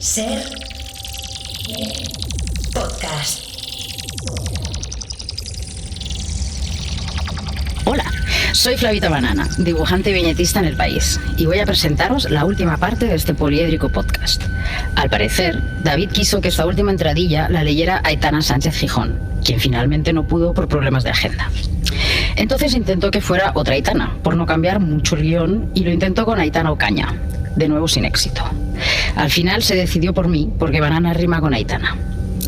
Ser Podcast. Hola, soy Flavita Banana, dibujante y viñetista en El País, y voy a presentaros la última parte de este poliédrico podcast. Al parecer, David quiso que esta última entradilla la leyera Aitana Sánchez Gijón, quien finalmente no pudo por problemas de agenda. Entonces intentó que fuera otra Aitana, por no cambiar mucho el guión, y lo intentó con Aitana Ocaña, de nuevo sin éxito. Al final se decidió por mí, porque Banana rima con Aitana.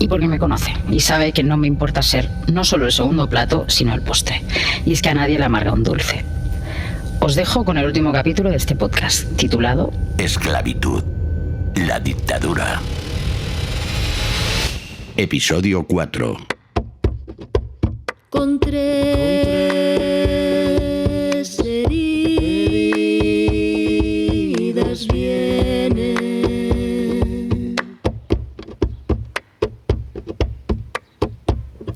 Y porque me conoce y sabe que no me importa ser no solo el segundo plato, sino el postre. Y es que a nadie le amarga un dulce. Os dejo con el último capítulo de este podcast, titulado Esclavitud, la dictadura. Episodio 4. Con tres heridas viene.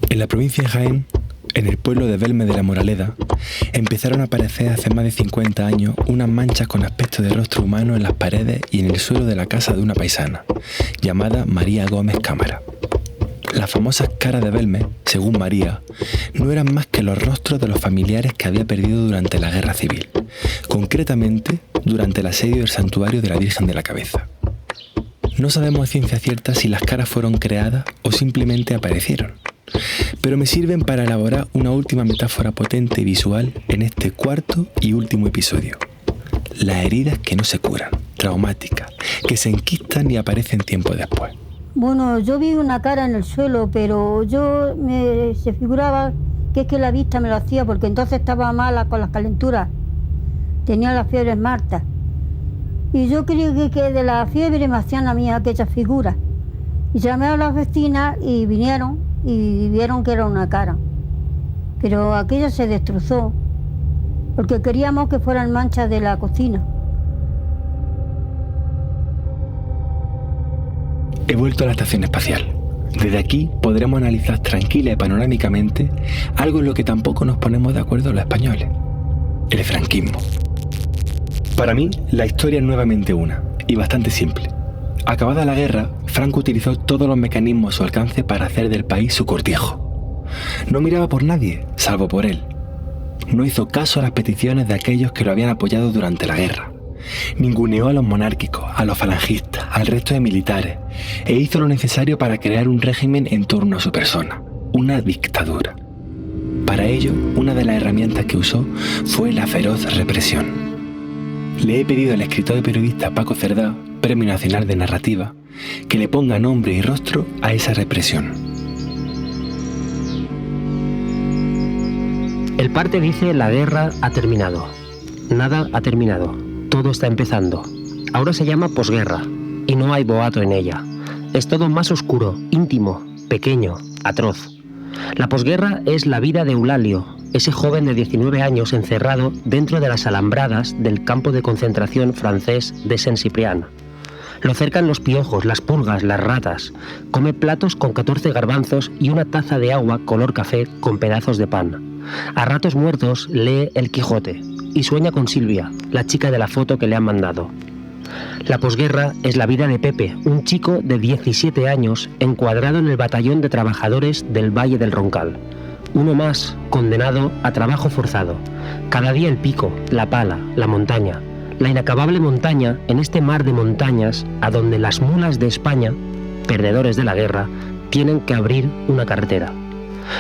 En la provincia de Jaén, en el pueblo de Belme de la Moraleda, empezaron a aparecer hace más de 50 años unas manchas con aspecto de rostro humano en las paredes y en el suelo de la casa de una paisana, llamada María Gómez Cámara. Las famosas caras de Belme, según María, no eran más que los rostros de los familiares que había perdido durante la Guerra Civil, concretamente durante el asedio del santuario de la Virgen de la Cabeza. No sabemos a ciencia cierta si las caras fueron creadas o simplemente aparecieron, pero me sirven para elaborar una última metáfora potente y visual en este cuarto y último episodio. Las heridas que no se curan, traumáticas, que se enquistan y aparecen tiempo después. Bueno, yo vi una cara en el suelo, pero se figuraba que es que la vista me lo hacía, porque entonces estaba mala con las calenturas. Tenía las fiebres martas. Y yo creí que de la fiebre me hacían a mí aquellas figuras. Y llamé a las vecinas y vinieron y vieron que era una cara. Pero aquello se destrozó, porque queríamos que fueran manchas de la cocina. He vuelto a la estación espacial. Desde aquí podremos analizar tranquila y panorámicamente algo en lo que tampoco nos ponemos de acuerdo los españoles: el franquismo. Para mí, la historia es nuevamente una, y bastante simple. Acabada la guerra, Franco utilizó todos los mecanismos a su alcance para hacer del país su cortijo. No miraba por nadie, salvo por él. No hizo caso a las peticiones de aquellos que lo habían apoyado durante la guerra. Ninguneó a los monárquicos, a los falangistas, al resto de militares, e hizo lo necesario para crear un régimen en torno a su persona, una dictadura. Para ello, una de las herramientas que usó fue la feroz represión. Le he pedido al escritor y periodista Paco Cerdá, Premio Nacional de Narrativa, que le ponga nombre y rostro a esa represión. El parte dice: la guerra ha terminado. Nada ha terminado. Todo está empezando. Ahora se llama posguerra y no hay boato en ella. Es todo más oscuro, íntimo, pequeño, atroz. La posguerra es la vida de Eulalio, ese joven de 19 años encerrado dentro de las alambradas del campo de concentración francés de Saint-Cyprien. Lo cercan los piojos, las pulgas, las ratas. Come platos con 14 garbanzos y una taza de agua color café con pedazos de pan. A ratos muertos lee El Quijote y sueña con Silvia, la chica de la foto que le han mandado. La posguerra es la vida de Pepe, un chico de 17 años encuadrado en el batallón de trabajadores del Valle del Roncal. Uno más, condenado a trabajo forzado. Cada día el pico, la pala, la montaña. La inacabable montaña en este mar de montañas a donde las mulas de España, perdedores de la guerra, tienen que abrir una carretera.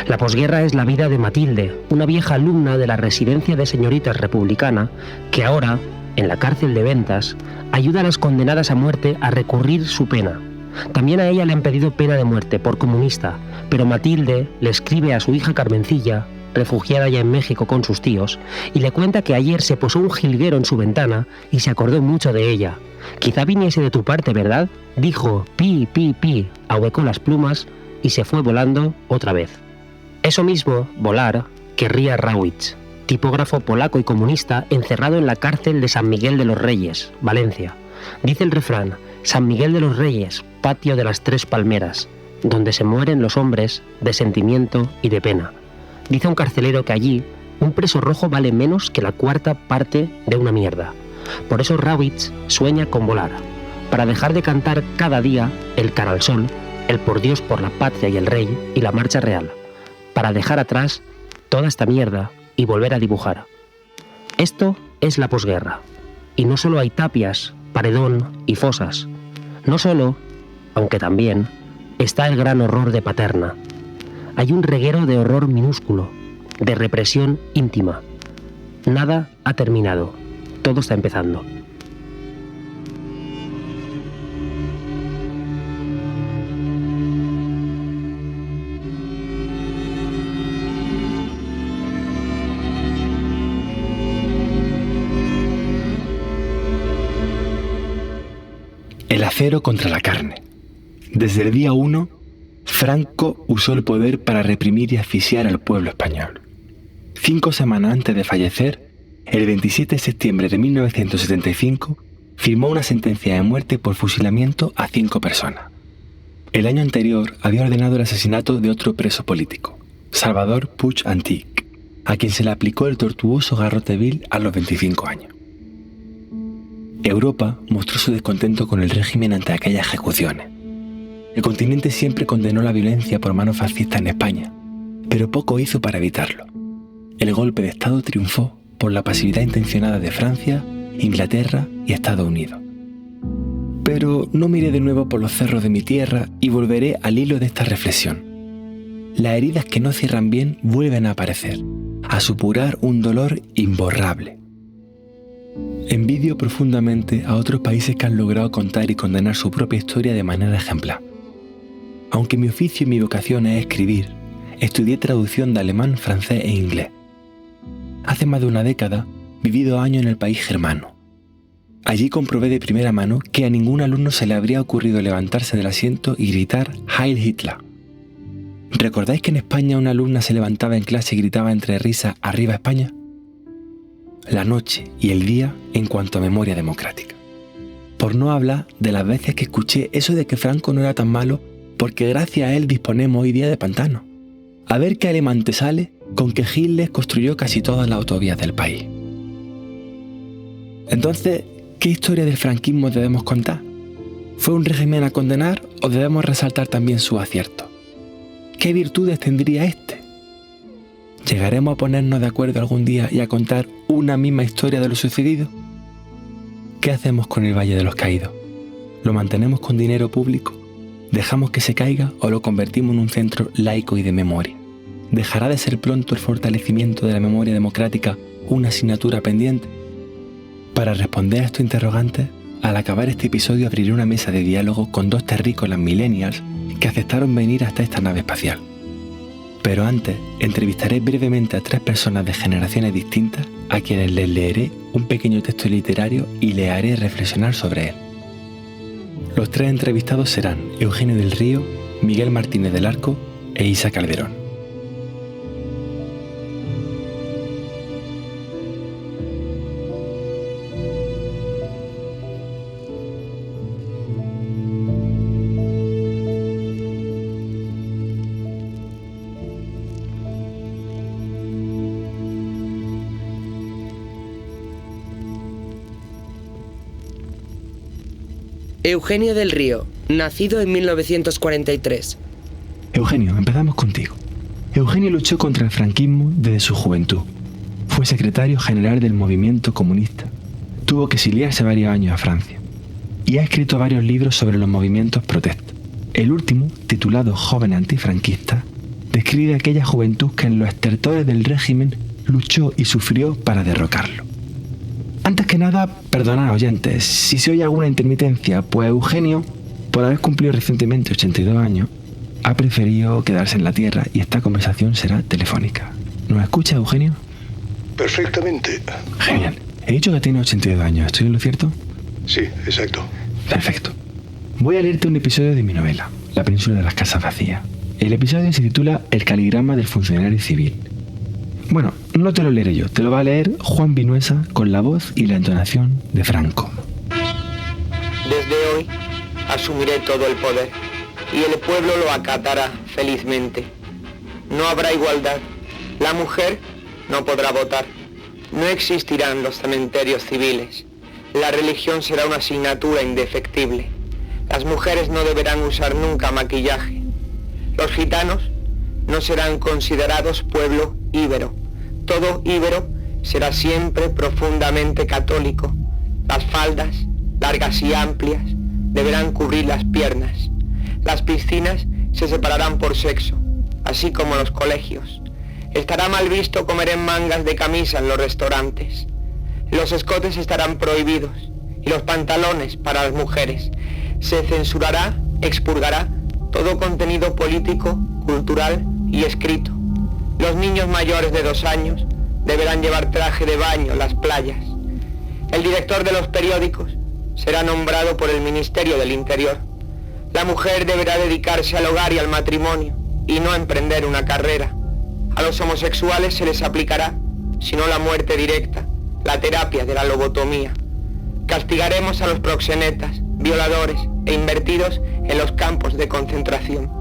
La posguerra es la vida de Matilde, una vieja alumna de la residencia de señoritas republicana que ahora, en la cárcel de Ventas, ayuda a las condenadas a muerte a recurrir su pena. También a ella le han pedido pena de muerte por comunista, pero Matilde le escribe a su hija Carmencilla, refugiada ya en México con sus tíos, y le cuenta que ayer se posó un jilguero en su ventana y se acordó mucho de ella. Quizá viniese de tu parte, ¿verdad? Dijo pi, pi, pi, ahuecó las plumas y se fue volando otra vez. Eso mismo, volar, querría Rawicz, tipógrafo polaco y comunista encerrado en la cárcel de San Miguel de los Reyes, Valencia. Dice el refrán: San Miguel de los Reyes, patio de las 3 palmeras, donde se mueren los hombres de sentimiento y de pena. Dice un carcelero que allí un preso rojo vale menos que la 4ª parte de una mierda. Por eso Rawicz sueña con volar. para dejar de cantar cada día el Cara al Sol, el Por Dios, por la Patria y el Rey y la Marcha Real, para dejar atrás toda esta mierda y volver a dibujar. Esto es la posguerra, y no solo hay tapias, paredón y fosas, no solo, aunque también, está el gran horror de Paterna. Hay un reguero de horror minúsculo, de represión íntima. Nada ha terminado, todo está empezando. El acero contra la carne. Desde el día 1, Franco usó el poder para reprimir y asfixiar al pueblo español. 5 semanas antes de fallecer, el 27 de septiembre de 1975, firmó una sentencia de muerte por fusilamiento a 5 personas. El año anterior había ordenado el asesinato de otro preso político, Salvador Puig Antich, a quien se le aplicó el tortuoso garrote vil a los 25 años. Europa mostró su descontento con el régimen ante aquellas ejecuciones. El continente siempre condenó la violencia por mano fascista en España, pero poco hizo para evitarlo. El golpe de Estado triunfó por la pasividad intencionada de Francia, Inglaterra y Estados Unidos. Pero no miré de nuevo por los cerros de mi tierra y volveré al hilo de esta reflexión. Las heridas que no cierran bien vuelven a aparecer, a supurar un dolor imborrable. Envidio profundamente a otros países que han logrado contar y condenar su propia historia de manera ejemplar. Aunque mi oficio y mi vocación es escribir, estudié traducción de alemán, francés e inglés. Hace más de una década viví 2 años en el país germano. Allí comprobé de primera mano que a ningún alumno se le habría ocurrido levantarse del asiento y gritar Heil Hitler. ¿Recordáis que en España una alumna se levantaba en clase y gritaba entre risas ¡Arriba España? La noche y el día en cuanto a memoria democrática. Por no hablar de las veces que escuché eso de que Franco no era tan malo porque gracias a él disponemos hoy día de pantanos. A ver qué alemán te sale con que Hitler construyó casi todas las autovías del país. Entonces, ¿qué historia del franquismo debemos contar? ¿Fue un régimen a condenar o debemos resaltar también sus aciertos? ¿Qué virtudes tendría este? ¿Llegaremos a ponernos de acuerdo algún día y a contar una misma historia de lo sucedido? ¿Qué hacemos con el Valle de los Caídos? ¿Lo mantenemos con dinero público? ¿Dejamos que se caiga o lo convertimos en un centro laico y de memoria? ¿Dejará de ser pronto el fortalecimiento de la memoria democrática una asignatura pendiente? Para responder a estos interrogantes, al acabar este episodio abriré una mesa de diálogo con 2 terrícolas millennials que aceptaron venir hasta esta nave espacial. Pero antes, entrevistaré brevemente a 3 personas de generaciones distintas a quienes les leeré un pequeño texto literario y les haré reflexionar sobre él. Los 3 entrevistados serán Eugenio del Río, Miguel Martínez del Arco e Isa Calderón. Eugenio del Río, nacido en 1943. Eugenio, empezamos contigo. Eugenio luchó contra el franquismo desde su juventud. Fue secretario general del movimiento comunista. Tuvo que exiliarse varios años a Francia. Y ha escrito varios libros sobre los movimientos protestas. El último, titulado Jóvenes antifranquistas, describe aquella juventud que en los estertores del régimen luchó y sufrió para derrocarlo. Antes que nada, perdonad oyentes, si se oye alguna intermitencia, pues Eugenio, por haber cumplido recientemente 82 años, ha preferido quedarse en la Tierra y esta conversación será telefónica. ¿Nos escucha, Eugenio? Perfectamente. Genial. He dicho que tiene 82 años, ¿estoy en lo cierto? Sí, exacto. Perfecto. Voy a leerte un episodio de mi novela, La península de las casas vacías. El episodio se titula El caligrama del funcionario civil. Bueno, no te lo leeré yo, te lo va a leer Juan Vinuesa con la voz y la entonación de Franco. Desde hoy asumiré todo el poder y el pueblo lo acatará felizmente. No habrá igualdad. La mujer no podrá votar. No existirán los cementerios civiles. La religión será una asignatura indefectible. Las mujeres no deberán usar nunca maquillaje. Los gitanos no serán considerados pueblo íbero. Todo íbero será siempre profundamente católico. Las faldas, largas y amplias, deberán cubrir las piernas. Las piscinas se separarán por sexo, así como los colegios. Estará mal visto comer en mangas de camisa en los restaurantes. Los escotes estarán prohibidos y los pantalones para las mujeres. Se censurará, expurgará todo contenido político, cultural y escrito. Los niños mayores de 2 años deberán llevar traje de baño en las playas. El director de los periódicos será nombrado por el Ministerio del Interior. La mujer deberá dedicarse al hogar y al matrimonio y no emprender una carrera. A los homosexuales se les aplicará, si no la muerte directa, la terapia de la lobotomía. Castigaremos a los proxenetas, violadores e invertidos en los campos de concentración.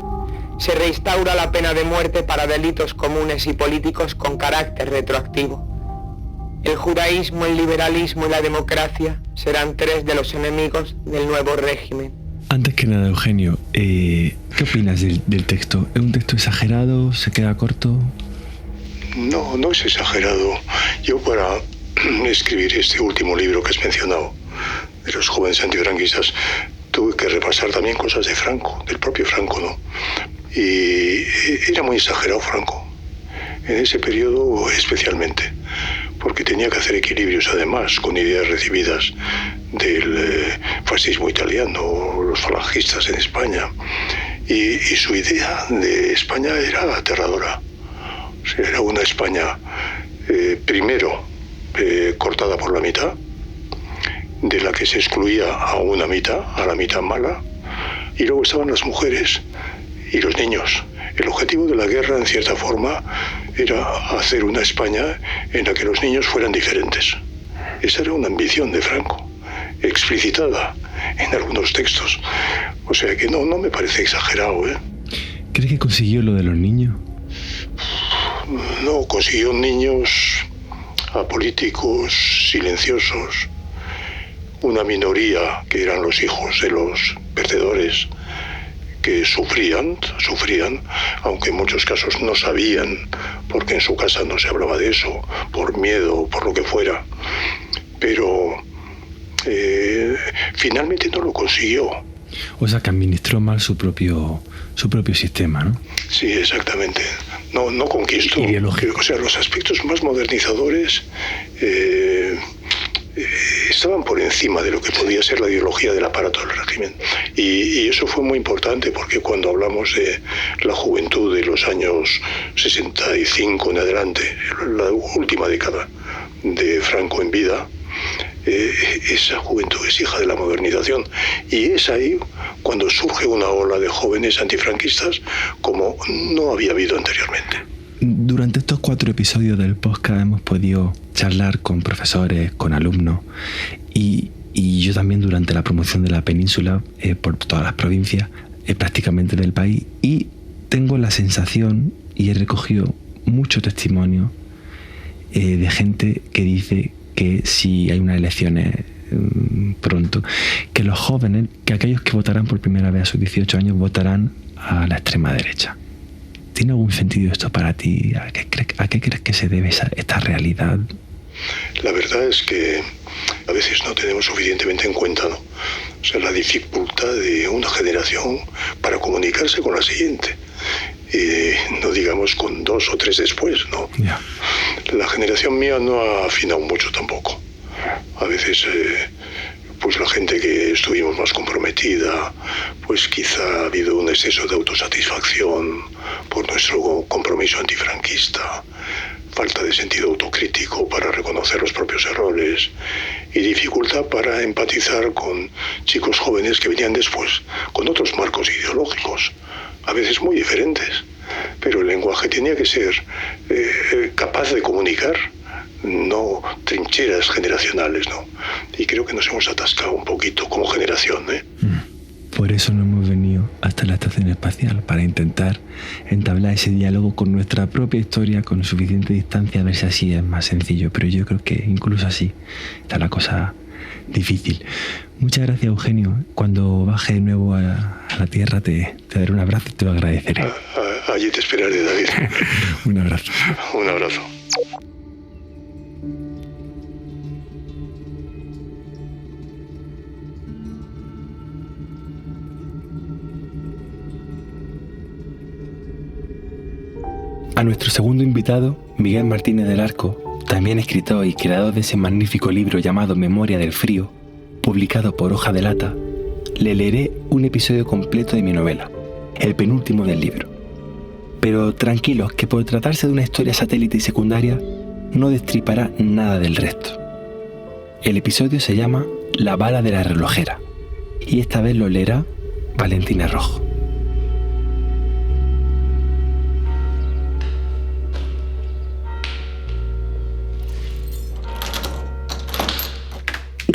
Se reinstaura la pena de muerte para delitos comunes y políticos con carácter retroactivo. El judaísmo, el liberalismo y la democracia serán 3 de los enemigos del nuevo régimen. Antes que nada, Eugenio, ¿qué opinas del texto? ¿Es un texto exagerado? ¿Se queda corto? No, no es exagerado. Yo para escribir este último libro que has mencionado, de los jóvenes antifranquistas, tuve que repasar también cosas de Franco, del propio Franco, ¿no? Y era muy exagerado Franco, en ese periodo especialmente, porque tenía que hacer equilibrios además con ideas recibidas del fascismo italiano, los falangistas en España, y su idea de España era aterradora. O sea, era una España primero cortada por la mitad, de la que se excluía a una mitad, a la mitad mala, y luego estaban las mujeres y los niños. El objetivo de la guerra, en cierta forma, era hacer una España en la que los niños fueran diferentes. Esa era una ambición de Franco, explicitada en algunos textos. O sea que no me parece exagerado, ¿eh? ¿Crees que consiguió lo de los niños? No, consiguió niños apolíticos, silenciosos, una minoría que eran los hijos de los perdedores, que sufrían, aunque en muchos casos no sabían, porque en su casa no se hablaba de eso, por miedo, por lo que fuera. Pero finalmente no lo consiguió. O sea, que administró mal su propio sistema, ¿no? Sí, exactamente. No conquistó. Ideológico. O sea, los aspectos más modernizadores estaban por encima de lo que podía ser la ideología del aparato del régimen. Y eso fue muy importante, porque cuando hablamos de la juventud de los años 65 en adelante, la última década de Franco en vida, esa juventud es hija de la modernización, y es ahí cuando surge una ola de jóvenes antifranquistas como no había habido anteriormente. Durante estos 4 episodios del podcast hemos podido charlar con profesores, con alumnos, y yo también durante la promoción de la península por todas las provincias prácticamente del país, y tengo la sensación, y he recogido mucho testimonio de gente que dice que si hay unas elecciones pronto, que los jóvenes, que aquellos que votarán por primera vez a sus 18 años, votarán a la extrema derecha. ¿Tiene algún sentido esto para ti? ¿A qué crees que se debe esta realidad? La verdad es que a veces no tenemos suficientemente en cuenta, ¿no? O sea, la dificultad de una generación para comunicarse con la siguiente. No digamos con 2 o 3 después, ¿no? Yeah. La generación mía no ha afinado mucho tampoco. A veces, pues la gente que estuvimos más comprometida, pues quizá ha habido un exceso de autosatisfacción por nuestro compromiso antifranquista, falta de sentido autocrítico para reconocer los propios errores y dificultad para empatizar con chicos jóvenes que venían después, con otros marcos ideológicos, a veces muy diferentes, pero el lenguaje tenía que ser capaz de comunicar, no trincheras generacionales, ¿no? Y creo que nos hemos atascado un poquito como generación, ¿eh? Por eso no hemos venido hasta la estación espacial, para intentar entablar ese diálogo con nuestra propia historia con suficiente distancia, a ver si así es más sencillo. Pero yo creo que incluso así está la cosa difícil. Muchas gracias, Eugenio. Cuando baje de nuevo a la tierra te daré un abrazo y te lo agradeceré. Allí te esperaré, David. Un abrazo. Un abrazo. A nuestro segundo invitado, Miguel Martínez del Arco, también escritor y creador de ese magnífico libro llamado Memoria del Frío, publicado por Hoja de Lata, le leeré un episodio completo de mi novela, el penúltimo del libro. Pero tranquilos, que por tratarse de una historia satélite y secundaria, no destripará nada del resto. El episodio se llama La bala de la relojera, y esta vez lo leerá Valentina Rojo.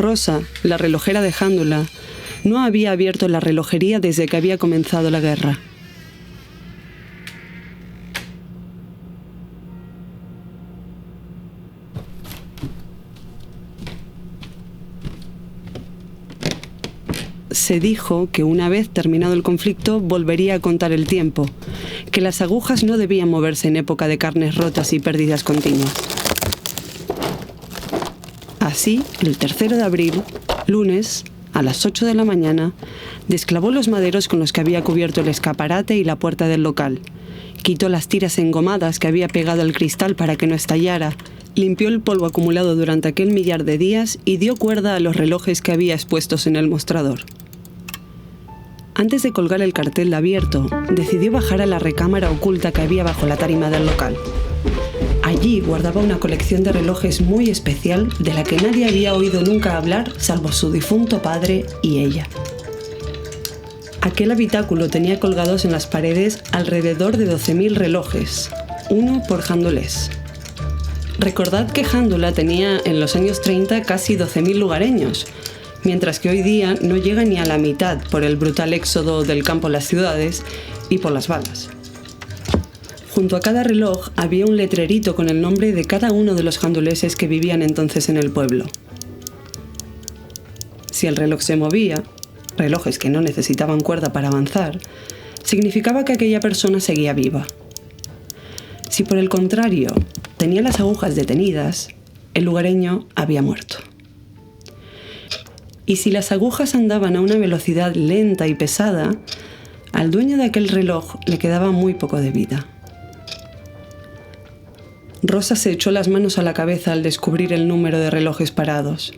Rosa, la relojera de Jándula, no había abierto la relojería desde que había comenzado la guerra. Se dijo que una vez terminado el conflicto volvería a contar el tiempo, que las agujas no debían moverse en época de carnes rotas y pérdidas continuas. Así, el 3 de abril, lunes, a las 8 de la mañana, desclavó los maderos con los que había cubierto el escaparate y la puerta del local. Quitó las tiras engomadas que había pegado al cristal para que no estallara, limpió el polvo acumulado durante aquel millar de días y dio cuerda a los relojes que había expuestos en el mostrador. Antes de colgar el cartel abierto, decidió bajar a la recámara oculta que había bajo la tarima del local. Allí guardaba una colección de relojes muy especial de la que nadie había oído nunca hablar salvo su difunto padre y ella. Aquel habitáculo tenía colgados en las paredes alrededor de 12.000 relojes, uno por Jándolés. Recordad que Jándula tenía en los años 30 casi 12.000 lugareños, mientras que hoy día no llega ni a la mitad por el brutal éxodo del campo a las ciudades y por las balas. Junto a cada reloj había un letrerito con el nombre de cada uno de los janduleses que vivían entonces en el pueblo. Si el reloj se movía, relojes que no necesitaban cuerda para avanzar, significaba que aquella persona seguía viva. Si por el contrario tenía las agujas detenidas, el lugareño había muerto. Y si las agujas andaban a una velocidad lenta y pesada, al dueño de aquel reloj le quedaba muy poco de vida. Rosa se echó las manos a la cabeza al descubrir el número de relojes parados.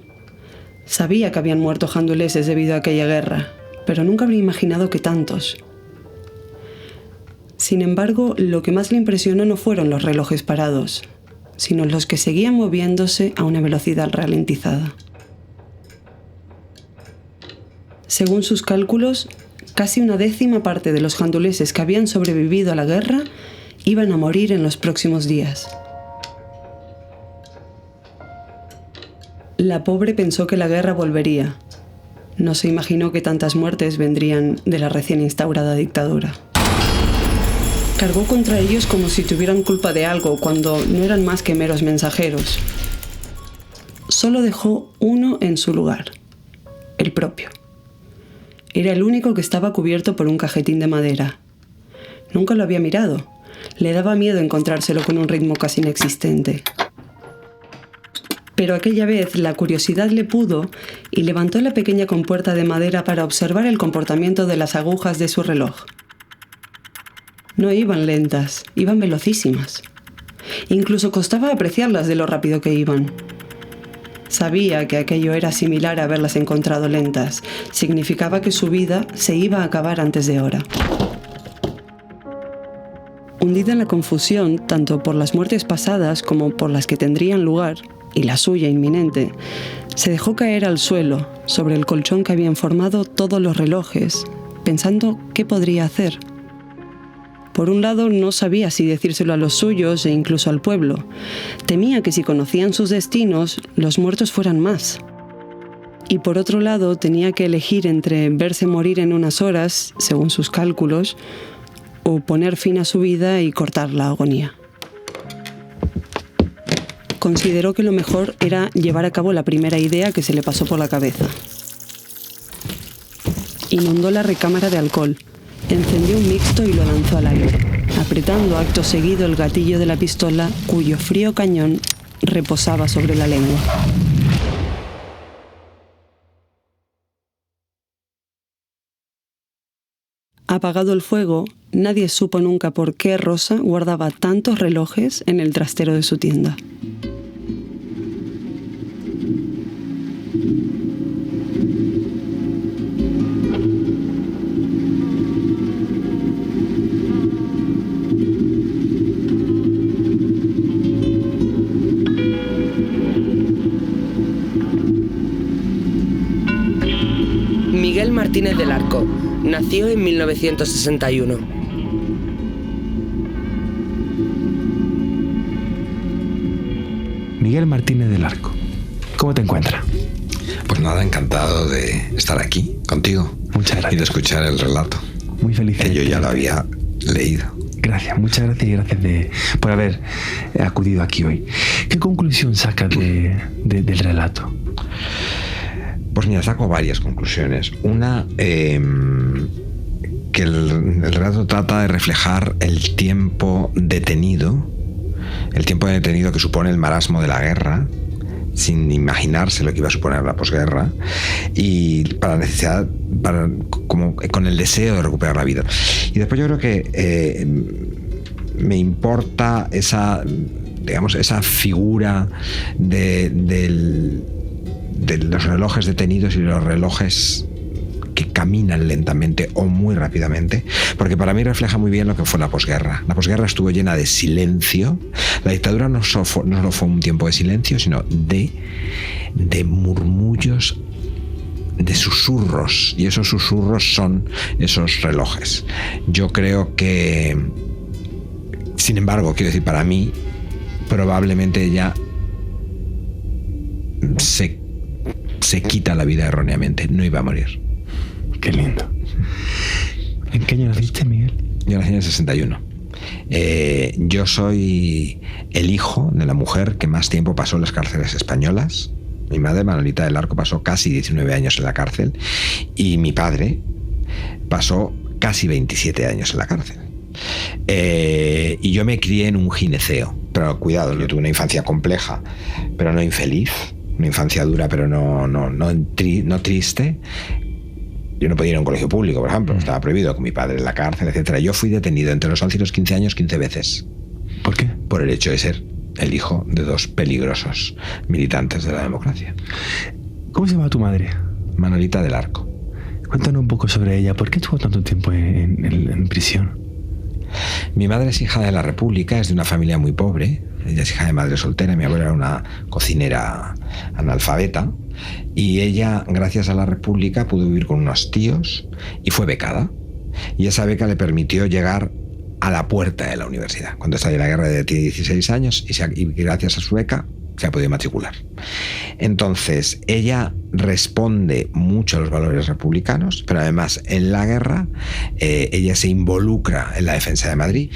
Sabía que habían muerto janduleses debido a aquella guerra, pero nunca habría imaginado que tantos. Sin embargo, lo que más le impresionó no fueron los relojes parados, sino los que seguían moviéndose a una velocidad ralentizada. Según sus cálculos, casi una décima parte de los janduleses que habían sobrevivido a la guerra iban a morir en los próximos días. La pobre pensó que la guerra volvería. No se imaginó que tantas muertes vendrían de la recién instaurada dictadura. Cargó contra ellos como si tuvieran culpa de algo, cuando no eran más que meros mensajeros. Solo dejó uno en su lugar, el propio. Era el único que estaba cubierto por un cajetín de madera. Nunca lo había mirado. Le daba miedo encontrárselo con un ritmo casi inexistente. Pero aquella vez la curiosidad le pudo y levantó la pequeña compuerta de madera para observar el comportamiento de las agujas de su reloj. No iban lentas, iban velocísimas. Incluso costaba apreciarlas de lo rápido que iban. Sabía que aquello era similar a haberlas encontrado lentas. Significaba que su vida se iba a acabar antes de hora. Hundida en la confusión, tanto por las muertes pasadas como por las que tendrían lugar, y la suya inminente, se dejó caer al suelo, sobre el colchón que habían formado todos los relojes, pensando qué podría hacer. Por un lado, no sabía si decírselo a los suyos e incluso al pueblo. Temía que si conocían sus destinos, los muertos fueran más. Y por otro lado, tenía que elegir entre verse morir en unas horas, según sus cálculos, o poner fin a su vida y cortar la agonía. consideró que lo mejor era llevar a cabo la primera idea que se le pasó por la cabeza. Inundó la recámara de alcohol, encendió un mixto y lo lanzó al aire, apretando acto seguido el gatillo de la pistola cuyo frío cañón reposaba sobre la lengua. Apagado el fuego, nadie supo nunca por qué Rosa guardaba tantos relojes en el trastero de su tienda. Miguel Martínez del Arco nació en 1961. Miguel Martínez del Arco, ¿cómo te encuentras? Pues nada, encantado de estar aquí contigo. Muchas gracias. Y de escuchar el relato. Muy feliz. Que yo ya lo había leído. Gracias, muchas gracias y gracias por haber acudido aquí hoy. ¿Qué conclusión sacas del relato? Pues mira, saco varias conclusiones. Una, que el relato trata de reflejar el tiempo detenido que supone el marasmo de la guerra, sin imaginarse lo que iba a suponer la posguerra, y como con el deseo de recuperar la vida. Y después yo creo que me importa esa figura de los relojes detenidos y los relojes que caminan lentamente o muy rápidamente, porque para mí refleja muy bien lo que fue la posguerra. La posguerra estuvo llena de silencio. La dictadura no solo fue un tiempo de silencio, sino de murmullos, de susurros, y esos susurros son esos relojes. Yo creo que, sin embargo, quiero decir, para mí, probablemente ella se quita la vida erróneamente, no iba a morir. Qué lindo. ¿En qué año naciste, Miguel? Yo nací en el 61. Yo soy el hijo de la mujer que más tiempo pasó en las cárceles españolas. Mi madre, Manolita del Arco, pasó casi 19 años en la cárcel, y mi padre pasó casi 27 años en la cárcel. Y yo me crié en un gineceo. Pero cuidado, yo tuve una infancia compleja, pero no infeliz. Una infancia dura, pero no triste. Yo no podía ir a un colegio público, por ejemplo. Estaba prohibido, con mi padre en la cárcel, etc. Yo fui detenido entre los 11 y los 15 años 15 veces. ¿Por qué? Por el hecho de ser el hijo de dos peligrosos militantes de la democracia. ¿Cómo se llama tu madre? Manolita del Arco. Cuéntanos un poco sobre ella. ¿Por qué estuvo tanto tiempo en prisión? Mi madre es hija de la República, es de una familia muy pobre. Ella es hija de madre soltera. Mi abuela era una cocinera analfabeta, y ella, gracias a la República, pudo vivir con unos tíos y fue becada. Y esa beca le permitió llegar a la puerta de la universidad. Cuando estalla la guerra, tiene 16 años y gracias a su beca se ha podido matricular. Entonces, ella responde mucho a los valores republicanos, pero además en la guerra ella se involucra en la defensa de Madrid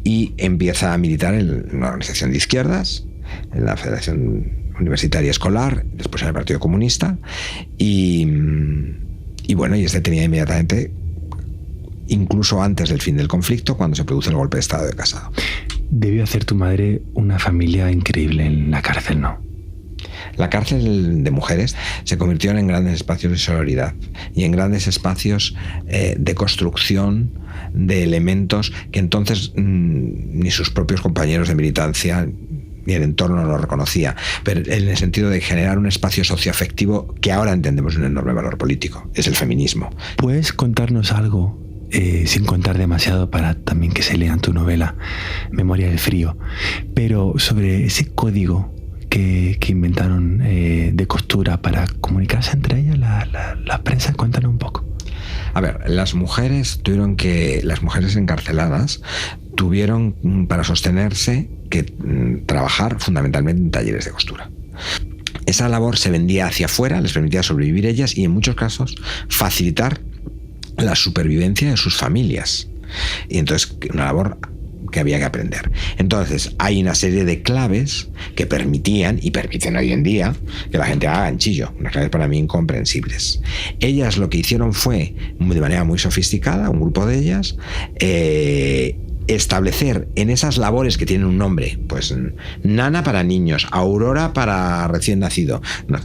y empieza a militar en una organización de izquierdas, en la Federación Universitaria Escolar, después en el Partido Comunista, y bueno, y es detenida inmediatamente, incluso antes del fin del conflicto, cuando se produce el golpe de Estado de Casado. Debió hacer tu madre una familia increíble en la cárcel, ¿no? La cárcel de mujeres se convirtió en grandes espacios de sororidad y en grandes espacios de construcción de elementos que entonces ni sus propios compañeros de militancia ni el entorno lo reconocía, pero en el sentido de generar un espacio socioafectivo que ahora entendemos un enorme valor político, es el feminismo. ¿Puedes contarnos algo, sin contar demasiado para también que se lean tu novela Memoria del Frío, pero sobre ese código que inventaron de costura para comunicarse entre ellas la prensa? Cuéntanos un poco. A ver, las mujeres encarceladas tuvieron para sostenerse que trabajar fundamentalmente en talleres de costura. Esa labor se vendía hacia afuera, les permitía sobrevivir ellas y en muchos casos facilitar la supervivencia de sus familias. Y entonces una labor que había que aprender. Entonces, hay una serie de claves que permitían, y permiten hoy en día, que la gente haga ganchillo, unas claves para mí incomprensibles. Ellas lo que hicieron fue, de manera muy sofisticada, un grupo de ellas, establecer en esas labores que tienen un nombre, pues Nana para niños, Aurora para recién nacido. No.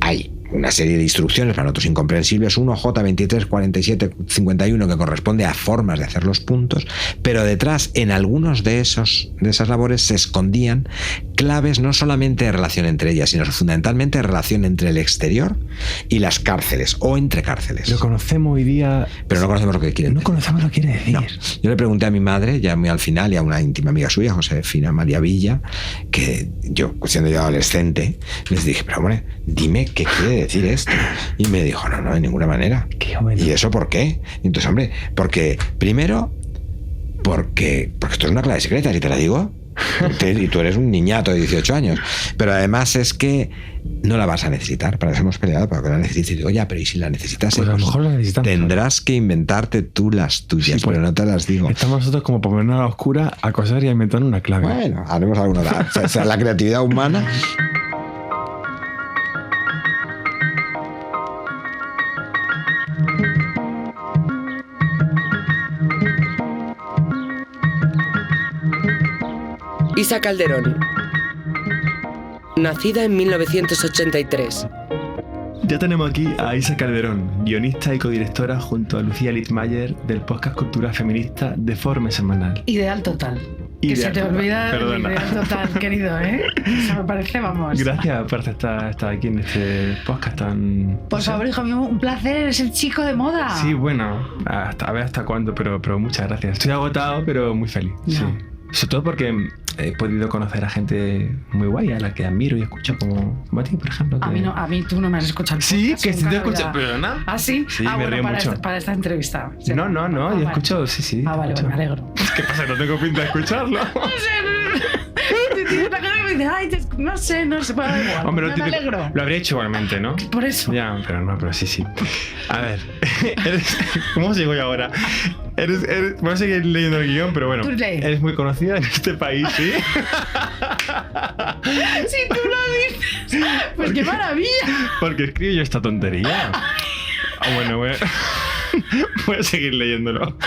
Hay una serie de instrucciones para nosotros incomprensibles, 1 J23 47 51, que corresponde a formas de hacer los puntos, pero detrás, en algunos de esas labores, se escondían claves no solamente de relación entre ellas, sino fundamentalmente de relación entre el exterior y las cárceles, o entre cárceles. Lo conocemos hoy día, pero no conocemos lo que quiere decir. No conocemos lo que quiere decir. No. Yo le pregunté a mi madre, ya muy al final, y a una íntima amiga suya, Josefina María Villa, que yo, siendo yo adolescente, les dije, pero hombre, dime qué quiere decir esto. Y me dijo, no, de ninguna manera. ¿Y eso por qué? Y entonces, hombre, porque esto es una clave secreta, si te la digo. Y tú eres un niñato de 18 años. Pero además es que no la vas a necesitar. Para eso hemos peleado, para que la necesites. Y digo, ya, pero ¿y si la necesitas? Pues a lo mejor la necesitamos. Tendrás que inventarte tú las tuyas, sí, pues, pero no te las digo. Estamos nosotros como por ponernos a la oscura a coser y a inventar una clave. Bueno, haremos alguna. O sea, la creatividad humana. Isa Calderón, nacida en 1983. Ya tenemos aquí a Isa Calderón, guionista y codirectora junto a Lucía Littmayer del podcast Cultura Feminista de Forma Semanal. Ideal total. Que se te olvida el ideal total, querido, ¿eh? Eso me parece, vamos. Gracias por estar aquí en este podcast tan... Por favor, hijo mío, un placer, eres el chico de moda. Sí, bueno, a ver hasta cuándo, pero muchas gracias. Estoy agotado, pero muy feliz. No. Sí. Sobre todo porque he podido conocer a gente muy guay, a la que admiro y escucho, como a ti, por ejemplo. Que... A mí tú no me has escuchado. Sí, que sí te escucho, pero no. ¿Ah, sí? Sí, me río mucho. Para esta entrevista. ¿Sí? No, yo escucho, sí. Vale, me alegro. ¿Qué pasa? No tengo pinta de escucharlo. No sé, tienes la cara que me dice, ay, no sé, puede igual. Hombre, me alegro. Lo habría hecho igualmente, ¿no? Por eso. Ya, pero sí. A ver, ¿cómo sigo yo ahora? Voy a seguir leyendo el guión, pero bueno. Eres muy conocida en este país, ¿sí? Si tú lo dices, pues qué maravilla. Porque escribo yo esta tontería. Bueno. Voy a seguir leyéndolo.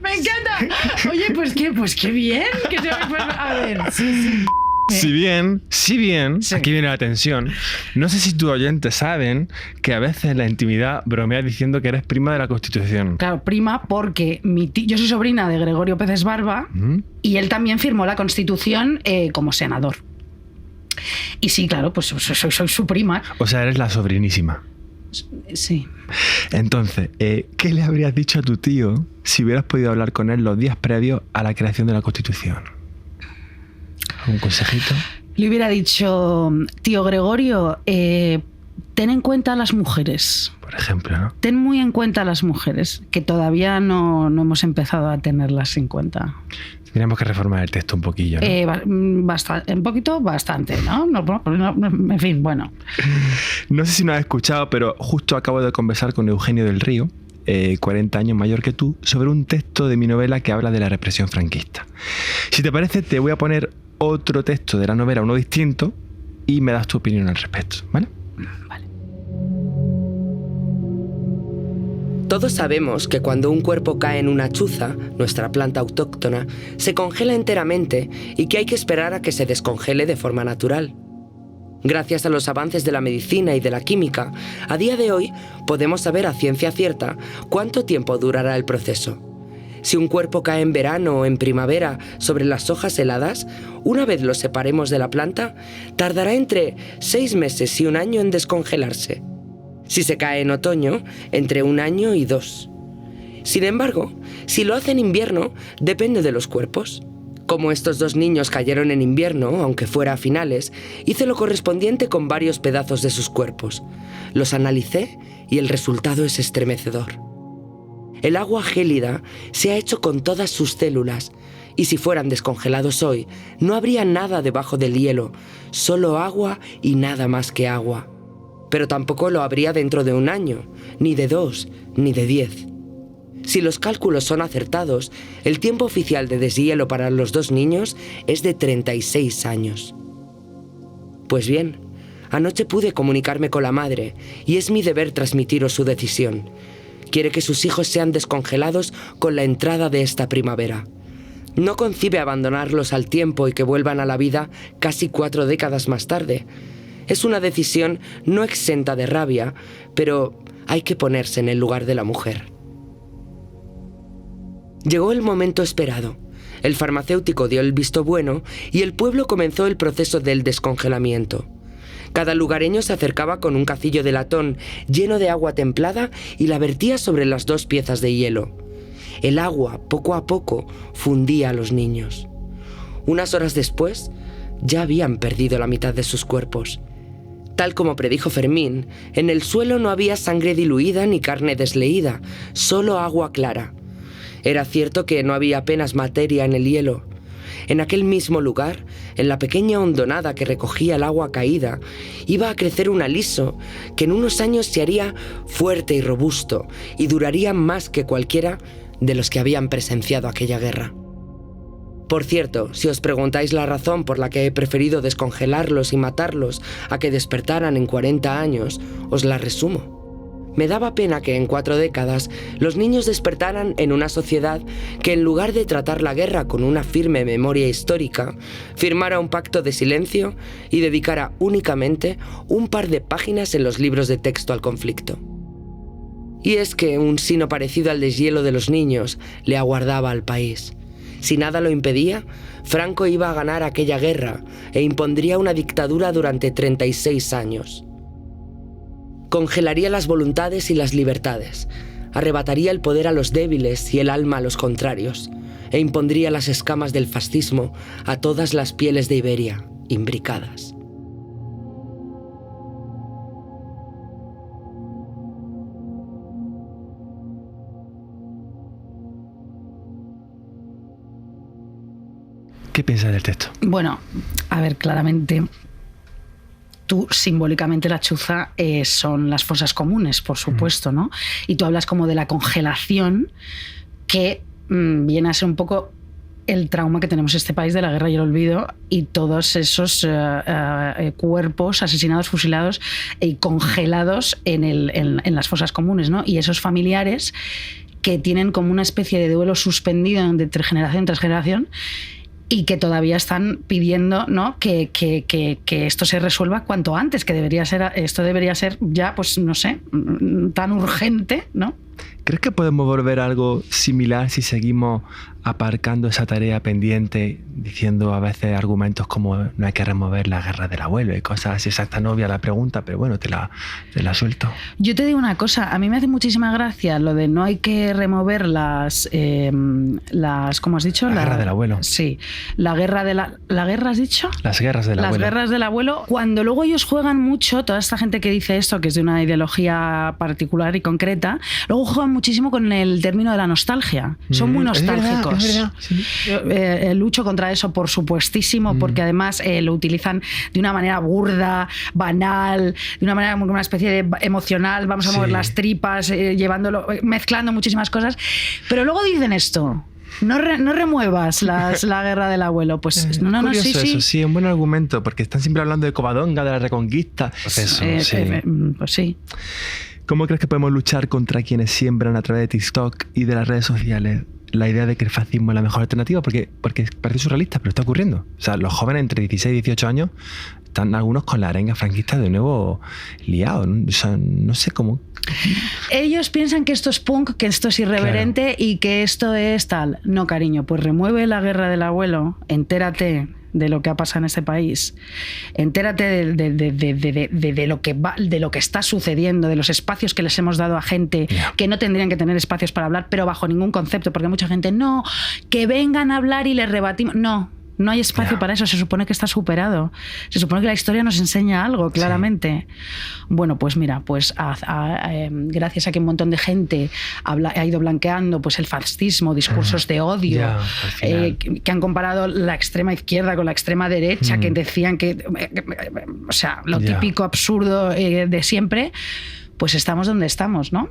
Me encanta. Oye, pues qué bien. Que se a ver, sí. Si bien, sí. Aquí viene la tensión. No sé si tus oyentes saben que a veces en la intimidad bromeas diciendo que eres prima de la Constitución. Claro, prima porque yo soy sobrina de Gregorio Pérez Barba y él también firmó la Constitución como senador. Y sí, claro, pues soy su prima. O sea, eres la sobrinísima. Sí. Entonces, ¿qué le habrías dicho a tu tío si hubieras podido hablar con él los días previos a la creación de la Constitución? ¿Un consejito? Le hubiera dicho, tío Gregorio, ten en cuenta a las mujeres. Por ejemplo, ¿no? Ten muy en cuenta a las mujeres, que todavía no hemos empezado a tenerlas en cuenta. Tendríamos que reformar el texto un poquillo, ¿no? Bastante, ¿no? En fin, bueno. No sé si no has escuchado, pero justo acabo de conversar con Eugenio del Río, 40 años mayor que tú, sobre un texto de mi novela que habla de la represión franquista. Si te parece, te voy a poner otro texto de la novela, uno distinto, y me das tu opinión al respecto, ¿vale? Vale. Todos sabemos que cuando un cuerpo cae en una chuza, nuestra planta autóctona, se congela enteramente y que hay que esperar a que se descongele de forma natural. Gracias a los avances de la medicina y de la química, a día de hoy podemos saber a ciencia cierta cuánto tiempo durará el proceso. Si un cuerpo cae en verano o en primavera sobre las hojas heladas, una vez lo separemos de la planta, tardará entre 6 meses y 1 año en descongelarse. Si se cae en otoño, entre 1 año y 2. Sin embargo, si lo hace en invierno, depende de los cuerpos. Como estos 2 niños cayeron en invierno, aunque fuera a finales, hice lo correspondiente con varios pedazos de sus cuerpos. Los analicé y el resultado es estremecedor. El agua gélida se ha hecho con todas sus células, y si fueran descongelados hoy, no habría nada debajo del hielo, solo agua y nada más que agua. Pero tampoco lo habría dentro de 1 año, ni de 2, ni de 10. Si los cálculos son acertados, el tiempo oficial de deshielo para los 2 niños es de 36 años. Pues bien, anoche pude comunicarme con la madre y es mi deber transmitiros su decisión. Quiere que sus hijos sean descongelados con la entrada de esta primavera. No concibe abandonarlos al tiempo y que vuelvan a la vida casi 4 décadas más tarde. Es una decisión no exenta de rabia, pero hay que ponerse en el lugar de la mujer. Llegó el momento esperado. El farmacéutico dio el visto bueno y el pueblo comenzó el proceso del descongelamiento. Cada lugareño se acercaba con un cacillo de latón lleno de agua templada y la vertía sobre las 2 piezas de hielo. El agua, poco a poco, fundía a los niños. Unas horas después, ya habían perdido la mitad de sus cuerpos. Tal como predijo Fermín, en el suelo no había sangre diluida ni carne desleída, solo agua clara. Era cierto que no había apenas materia en el hielo. En aquel mismo lugar, en la pequeña hondonada que recogía el agua caída, iba a crecer un aliso que en unos años se haría fuerte y robusto y duraría más que cualquiera de los que habían presenciado aquella guerra. Por cierto, si os preguntáis la razón por la que he preferido descongelarlos y matarlos a que despertaran en 40 años, os la resumo. Me daba pena que en 4 décadas los niños despertaran en una sociedad que en lugar de tratar la guerra con una firme memoria histórica, firmara un pacto de silencio y dedicara únicamente un par de páginas en los libros de texto al conflicto. Y es que un sino parecido al deshielo de los niños le aguardaba al país. Si nada lo impedía, Franco iba a ganar aquella guerra e impondría una dictadura durante 36 años. Congelaría las voluntades y las libertades, arrebataría el poder a los débiles y el alma a los contrarios, e impondría las escamas del fascismo a todas las pieles de Iberia, imbricadas. ¿Qué piensas del texto? Bueno, a ver, claramente, tú simbólicamente la chuza son las fosas comunes, por supuesto, ¿no? Y tú hablas como de la congelación que viene a ser un poco el trauma que tenemos en este país de la guerra y el olvido y todos esos cuerpos asesinados, fusilados y congelados en las fosas comunes, ¿no? Y esos familiares que tienen como una especie de duelo suspendido de generación tras generación y que todavía están pidiendo, ¿no?, que esto se resuelva cuanto antes, que esto debería ser ya, pues no sé, tan urgente, ¿no? ¿Crees que podemos volver a algo similar si seguimos aparcando esa tarea pendiente, diciendo a veces argumentos como no hay que remover la guerra del abuelo y cosas así? Esa es tan obvia la pregunta, pero bueno, te la suelto. Yo te digo una cosa, a mí me hace muchísima gracia lo de no hay que remover las ¿cómo has dicho? La guerra del abuelo. Sí, ¿la guerra has dicho? Las guerras del abuelo. Las guerras del abuelo, cuando luego ellos juegan mucho, toda esta gente que dice esto, que es de una ideología particular y concreta, luego juegan muchísimo con el término de la nostalgia. Son muy nostálgicos. Es verdad, sí. Lucho contra eso, por supuestísimo, porque además lo utilizan de una manera burda, banal, de una manera como una especie de emocional, vamos a mover las tripas, llevándolo, mezclando muchísimas cosas. Pero luego dicen esto. No remuevas la guerra del abuelo. Pues no, curioso sí. Eso, sí, es un buen argumento, porque están siempre hablando de Covadonga, de la Reconquista. Pues eso, pues sí. ¿Cómo crees que podemos luchar contra quienes siembran a través de TikTok y de las redes sociales la idea de que el fascismo es la mejor alternativa? Porque parece surrealista, pero está ocurriendo. O sea, los jóvenes entre 16 y 18 años están algunos con la arenga franquista de nuevo liados, ¿no? O sea, no sé cómo. Ellos piensan que esto es punk, que esto es irreverente, claro, y que esto es tal. No, cariño, pues remueve la guerra del abuelo, entérate de lo que ha pasado en este país, entérate de lo que está sucediendo, de los espacios que les hemos dado a gente que no tendrían que tener espacios para hablar, pero bajo ningún concepto, porque mucha gente, no, que vengan a hablar y les rebatimos. No hay espacio para eso, se supone que está superado. Se supone que la historia nos enseña algo, claramente. Sí. Bueno, pues mira, pues gracias a que un montón de gente ha ido blanqueando pues el fascismo, discursos de odio, que han comparado la extrema izquierda con la extrema derecha, que decían que, o sea, lo típico absurdo de siempre, pues estamos donde estamos, ¿no?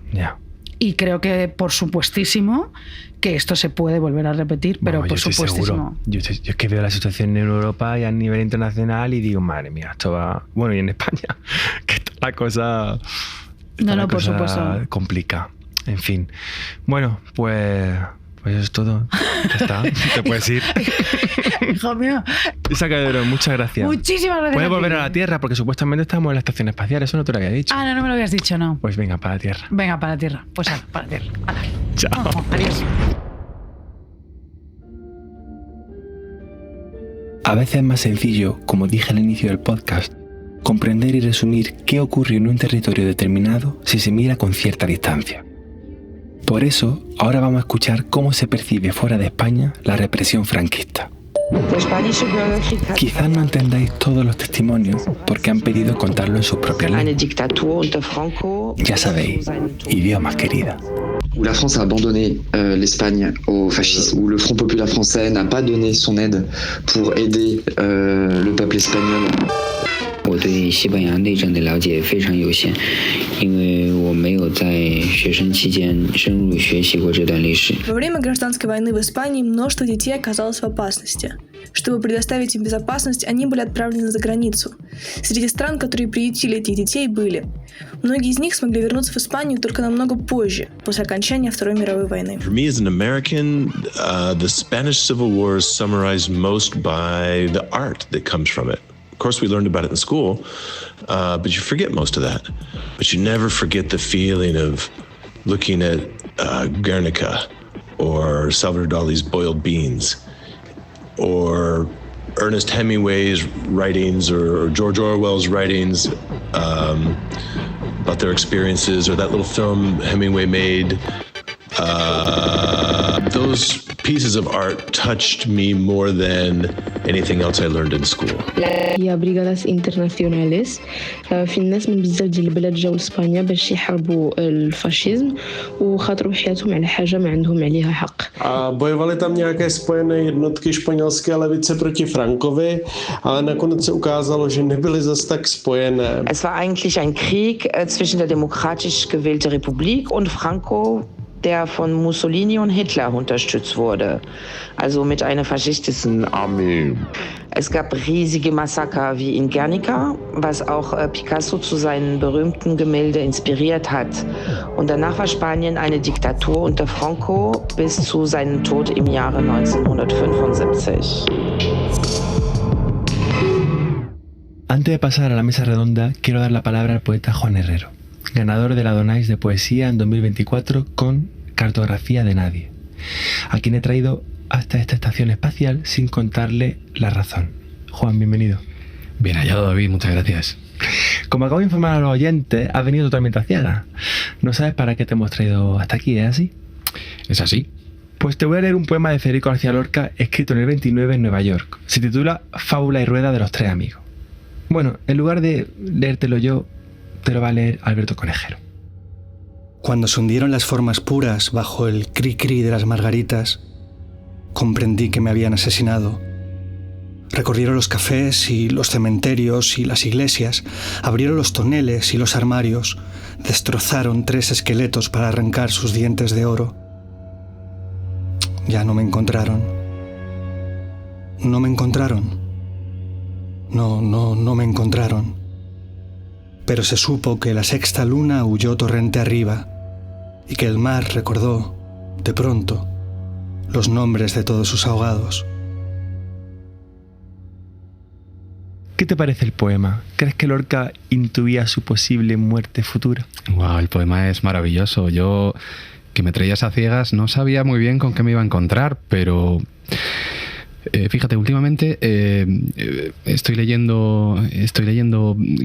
y creo que por supuestísimo que esto se puede volver a repetir, pero Vamos, por yo estoy supuestísimo. Yo es que veo la situación en Europa y a nivel internacional y digo, madre mía, esto va... Bueno, y en España, que está la cosa... No, por supuesto. Complica. En fin. Bueno, pues eso es todo. Ya está. Te puedes ir. Hijo mío. Isa Calderón, muchas gracias. Muchísimas gracias. Puedes volver a la Tierra porque supuestamente estamos en la estación espacial. Eso no te lo había dicho. Ah, no me lo habías dicho, no. Pues venga, para la Tierra. Venga, para la Tierra. Pues para la Tierra. Hala. Chao. Adiós. A veces es más sencillo, como dije al inicio del podcast, comprender y resumir qué ocurrió en un territorio determinado si se mira con cierta distancia. Por eso, ahora vamos a escuchar cómo se percibe fuera de España la represión franquista. Quizás no entendáis todos los testimonios porque han pedido contarlo en sus propias lenguas. Ya sabéis, idiomas querida. Où la France a abandonné l'Espagne au fascisme, où le Front Populaire Français n'a pas donné son aide pour aider le peuple espagnol. 我对西班牙内政的了解非常有限，因为我没有在学生期间深入学习过这段历史。 Во время гражданской войны в Испании множество детей оказалось в опасности. Чтобы предоставить им безопасность, они были отправлены за границу. Среди стран, которые приютили этих детей, были. Многие из них смогли вернуться в Испанию только намного позже, после окончания Второй мировой войны. For me as an American, the Spanish Civil War is summarized most by the art that comes from it. Of course, we learned about it in school, but you forget most of that. But you never forget the feeling of looking at Guernica or Salvador Dali's Boiled Beans or Ernest Hemingway's writings or George Orwell's writings about their experiences, or that little film Hemingway made. Those pieces of art touched me more than anything else I learned in school. هي بريغادات انترناسيوناليس في الناس من بزاف ديال البلاد جاو لاسبانيا باش يحاربوا الفاشيزم وخاطروا حياتهم على حاجه ما عندهم عليها حق. Bojovali tam nějaké spojené jednotky španělské levice proti Frankovi, ale nakonec se ukázalo, že nebyly zas tak spojené. Es war eigentlich ein Krieg zwischen der demokratisch gewählten Republik und Franco, der von Mussolini und Hitler unterstützt wurde, also mit einer faschistischen Armee. Es gab riesige Massaker wie in Guernica, was auch Picasso zu seinen berühmten Gemälde inspiriert hat. Und danach war Spanien eine Diktatur unter Franco bis zu seinem Tod im Jahre 1975. Antes de pasar a la mesa redonda, quiero dar la palabra al poeta Juan Herrero, ganador de la Donais de Poesía en 2024 con Cartografía de Nadie, a quien he traído hasta esta estación espacial sin contarle la razón. Juan, bienvenido. Bien hallado, David, muchas gracias. Como acabo de informar a los oyentes, has venido totalmente a ciegas. No sabes para qué te hemos traído hasta aquí, ¿es así? Es así. Pues te voy a leer un poema de Federico García Lorca escrito en el 29 en Nueva York. Se titula Fábula y rueda de los tres amigos. Bueno, en lugar de leértelo yo, te lo va a leer Alberto Conejero. Cuando se hundieron las formas puras bajo el cri-cri de las margaritas, comprendí que me habían asesinado. Recorrieron los cafés y los cementerios y las iglesias, abrieron los toneles y los armarios, destrozaron 3 esqueletos para arrancar sus dientes de oro. Ya no me encontraron. No me encontraron. No me encontraron. Pero se supo que la sexta luna huyó torrente arriba y que el mar recordó, de pronto, los nombres de todos sus ahogados. ¿Qué te parece el poema? ¿Crees que Lorca intuía su posible muerte futura? Wow, el poema es maravilloso. Yo, que me traías a ciegas, no sabía muy bien con qué me iba a encontrar, pero... fíjate, últimamente estoy leyendo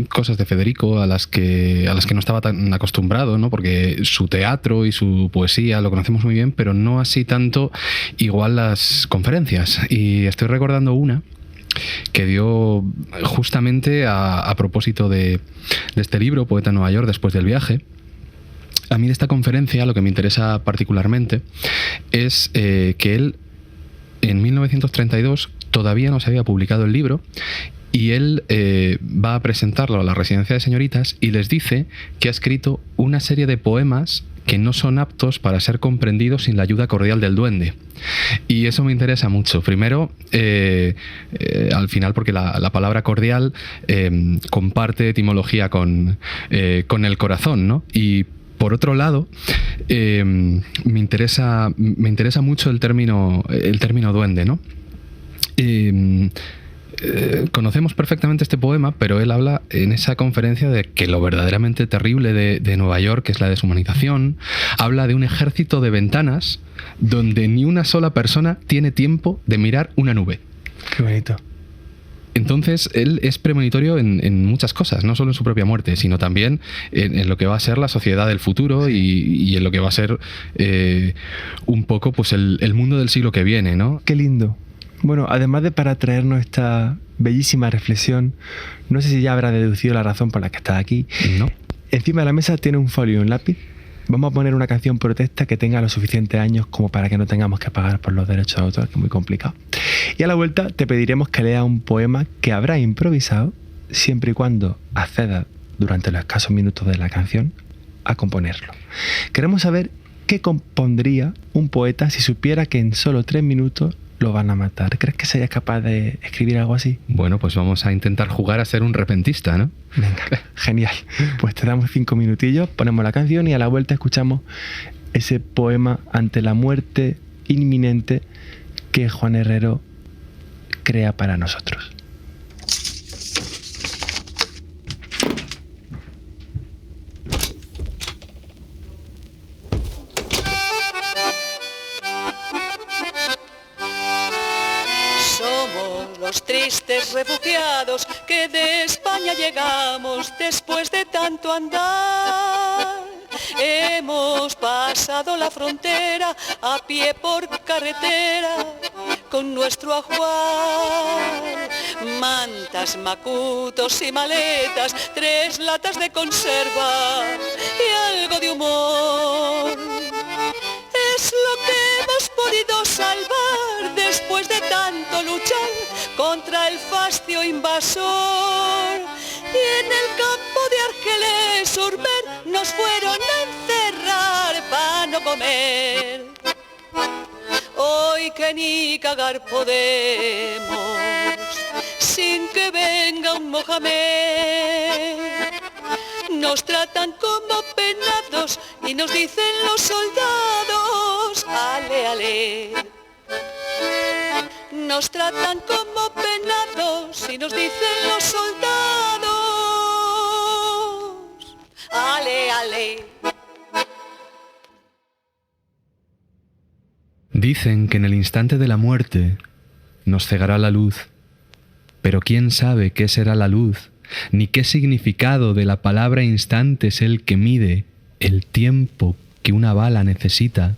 cosas de Federico a las que no estaba tan acostumbrado, ¿no? Porque su teatro y su poesía lo conocemos muy bien, pero no así tanto igual las conferencias. Y estoy recordando una que dio justamente a propósito de este libro, Poeta en Nueva York después del viaje. A mí de esta conferencia lo que me interesa particularmente es que él en 1932 todavía no se había publicado el libro y él va a presentarlo a la residencia de señoritas y les dice que ha escrito una serie de poemas que no son aptos para ser comprendidos sin la ayuda cordial del duende. Y eso me interesa mucho. Primero, al final, porque la palabra cordial comparte etimología con el corazón, ¿no? Y por otro lado, me interesa mucho el término duende, ¿no? Conocemos perfectamente este poema, pero él habla en esa conferencia de que lo verdaderamente terrible de Nueva York, que es la deshumanización, habla de un ejército de ventanas donde ni una sola persona tiene tiempo de mirar una nube. Qué bonito. Entonces, él es premonitorio en muchas cosas, no solo en su propia muerte, sino también en lo que va a ser la sociedad del futuro y en lo que va a ser un poco pues el mundo del siglo que viene, ¿no? Qué lindo. Bueno, además de para traernos esta bellísima reflexión, no sé si ya habrá deducido la razón por la que estás aquí. No. Encima de la mesa tiene un folio y un lápiz. Vamos a poner una canción protesta que tenga los suficientes años como para que no tengamos que pagar por los derechos de autor, que es muy complicado. Y a la vuelta te pediremos que leas un poema que habrás improvisado siempre y cuando accedas durante los escasos minutos de la canción a componerlo. Queremos saber qué compondría un poeta si supiera que en solo 3 minutos lo van a matar. ¿Crees que serías capaz de escribir algo así? Bueno, pues vamos a intentar jugar a ser un repentista, ¿no? Venga, genial. Pues te damos 5 minutillos, ponemos la canción y a la vuelta escuchamos ese poema ante la muerte inminente que Juan Herrero crea para nosotros. Los tristes refugiados que de España llegamos después de tanto andar. Hemos pasado la frontera a pie por carretera con nuestro ajuar. Mantas, macutos y maletas, 3 latas de conserva y algo de humor. Es lo que hemos podido salvar después de tanto luchar contra el fascio invasor. Y en el campo de Argelés, Urber, nos fueron a encerrar para no comer. Hoy que ni cagar podemos, sin que venga un Mohamed. Nos tratan como penados y nos dicen los soldados, ale, ale. Nos tratan como penados y nos dicen los soldados, ale, ale. Dicen que en el instante de la muerte nos cegará la luz, pero quién sabe qué será la luz, ni qué significado de la palabra instante es el que mide el tiempo que una bala necesita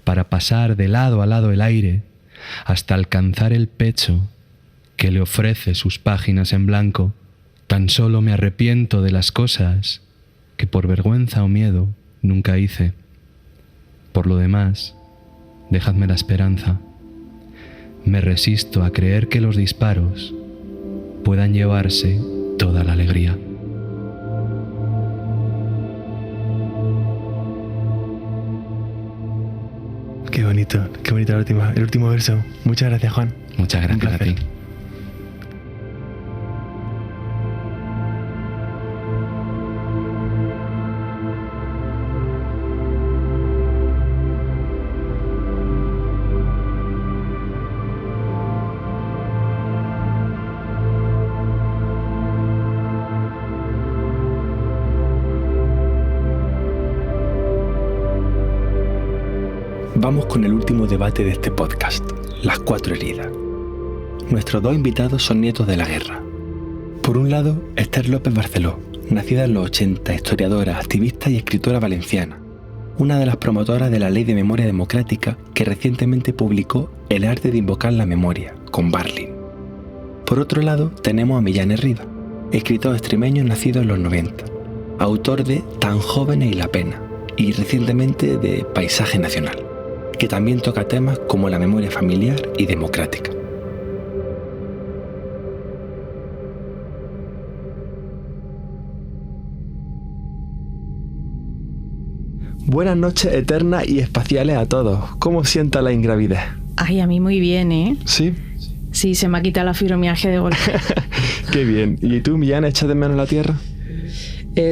para pasar de lado a lado el aire hasta alcanzar el pecho que le ofrece sus páginas en blanco. Tan solo me arrepiento de las cosas que por vergüenza o miedo nunca hice. Por lo demás, dejadme la esperanza. Me resisto a creer que los disparos puedan llevarse toda la alegría. Qué bonito el último verso. Muchas gracias, Juan. Muchas gracias a ti. Vamos con el último debate de este podcast, las 4 heridas. Nuestros 2 invitados son nietos de la guerra. Por un lado, Esther López Barceló, nacida en los 80, historiadora, activista y escritora valenciana, una de las promotoras de la Ley de Memoria Democrática que recientemente publicó El arte de invocar la memoria, con Barlin. Por otro lado, tenemos a Millán Herrida, escritor extremeño nacido en los 90, autor de Tan jóvenes y la pena, y recientemente de Paisaje Nacional, que también toca temas como la memoria familiar y democrática. Buenas noches eternas y espaciales a todos. ¿Cómo sienta la ingravidez? Ay, a mí muy bien, ¿eh? ¿Sí? Sí, se me ha quitado la fibromialgia de golpe. Qué bien. ¿Y tú, Millán, echas de menos la Tierra?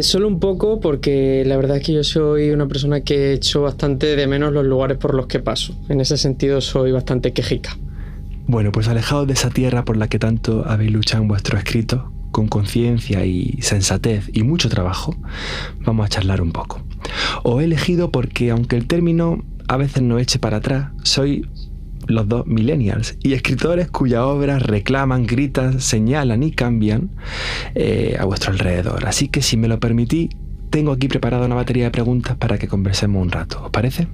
Solo un poco, porque la verdad es que yo soy una persona que echo bastante de menos los lugares por los que paso. En ese sentido soy bastante quejica. Bueno, pues alejados de esa tierra por la que tanto habéis luchado en vuestros escritos, con conciencia y sensatez y mucho trabajo, vamos a charlar un poco. Os he elegido porque, aunque el término a veces nos eche para atrás, sois los dos millennials y escritores cuyas obras reclaman, gritan, señalan y cambian a vuestro alrededor. Así que, si me lo permitís, tengo aquí preparada una batería de preguntas para que conversemos un rato. ¿Os parece?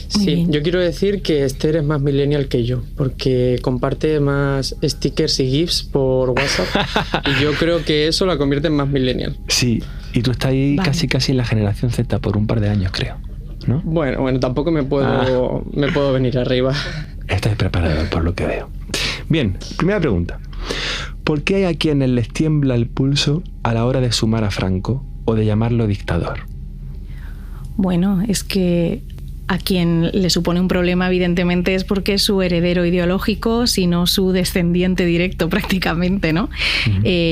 Sí, yo quiero decir que Esther es más millennial que yo, porque comparte más stickers y GIFs por WhatsApp y yo creo que eso la convierte en más millennial. Sí, y tú estás ahí casi en la generación Z por un par de años, creo, ¿no? Bueno, tampoco me puedo venir arriba. Estás preparado por lo que veo. Bien, primera pregunta. ¿Por qué hay a quienes les tiembla el pulso a la hora de sumar a Franco o de llamarlo dictador? Bueno, es que a quien le supone un problema, evidentemente, es porque es su heredero ideológico, sino su descendiente directo prácticamente, ¿no?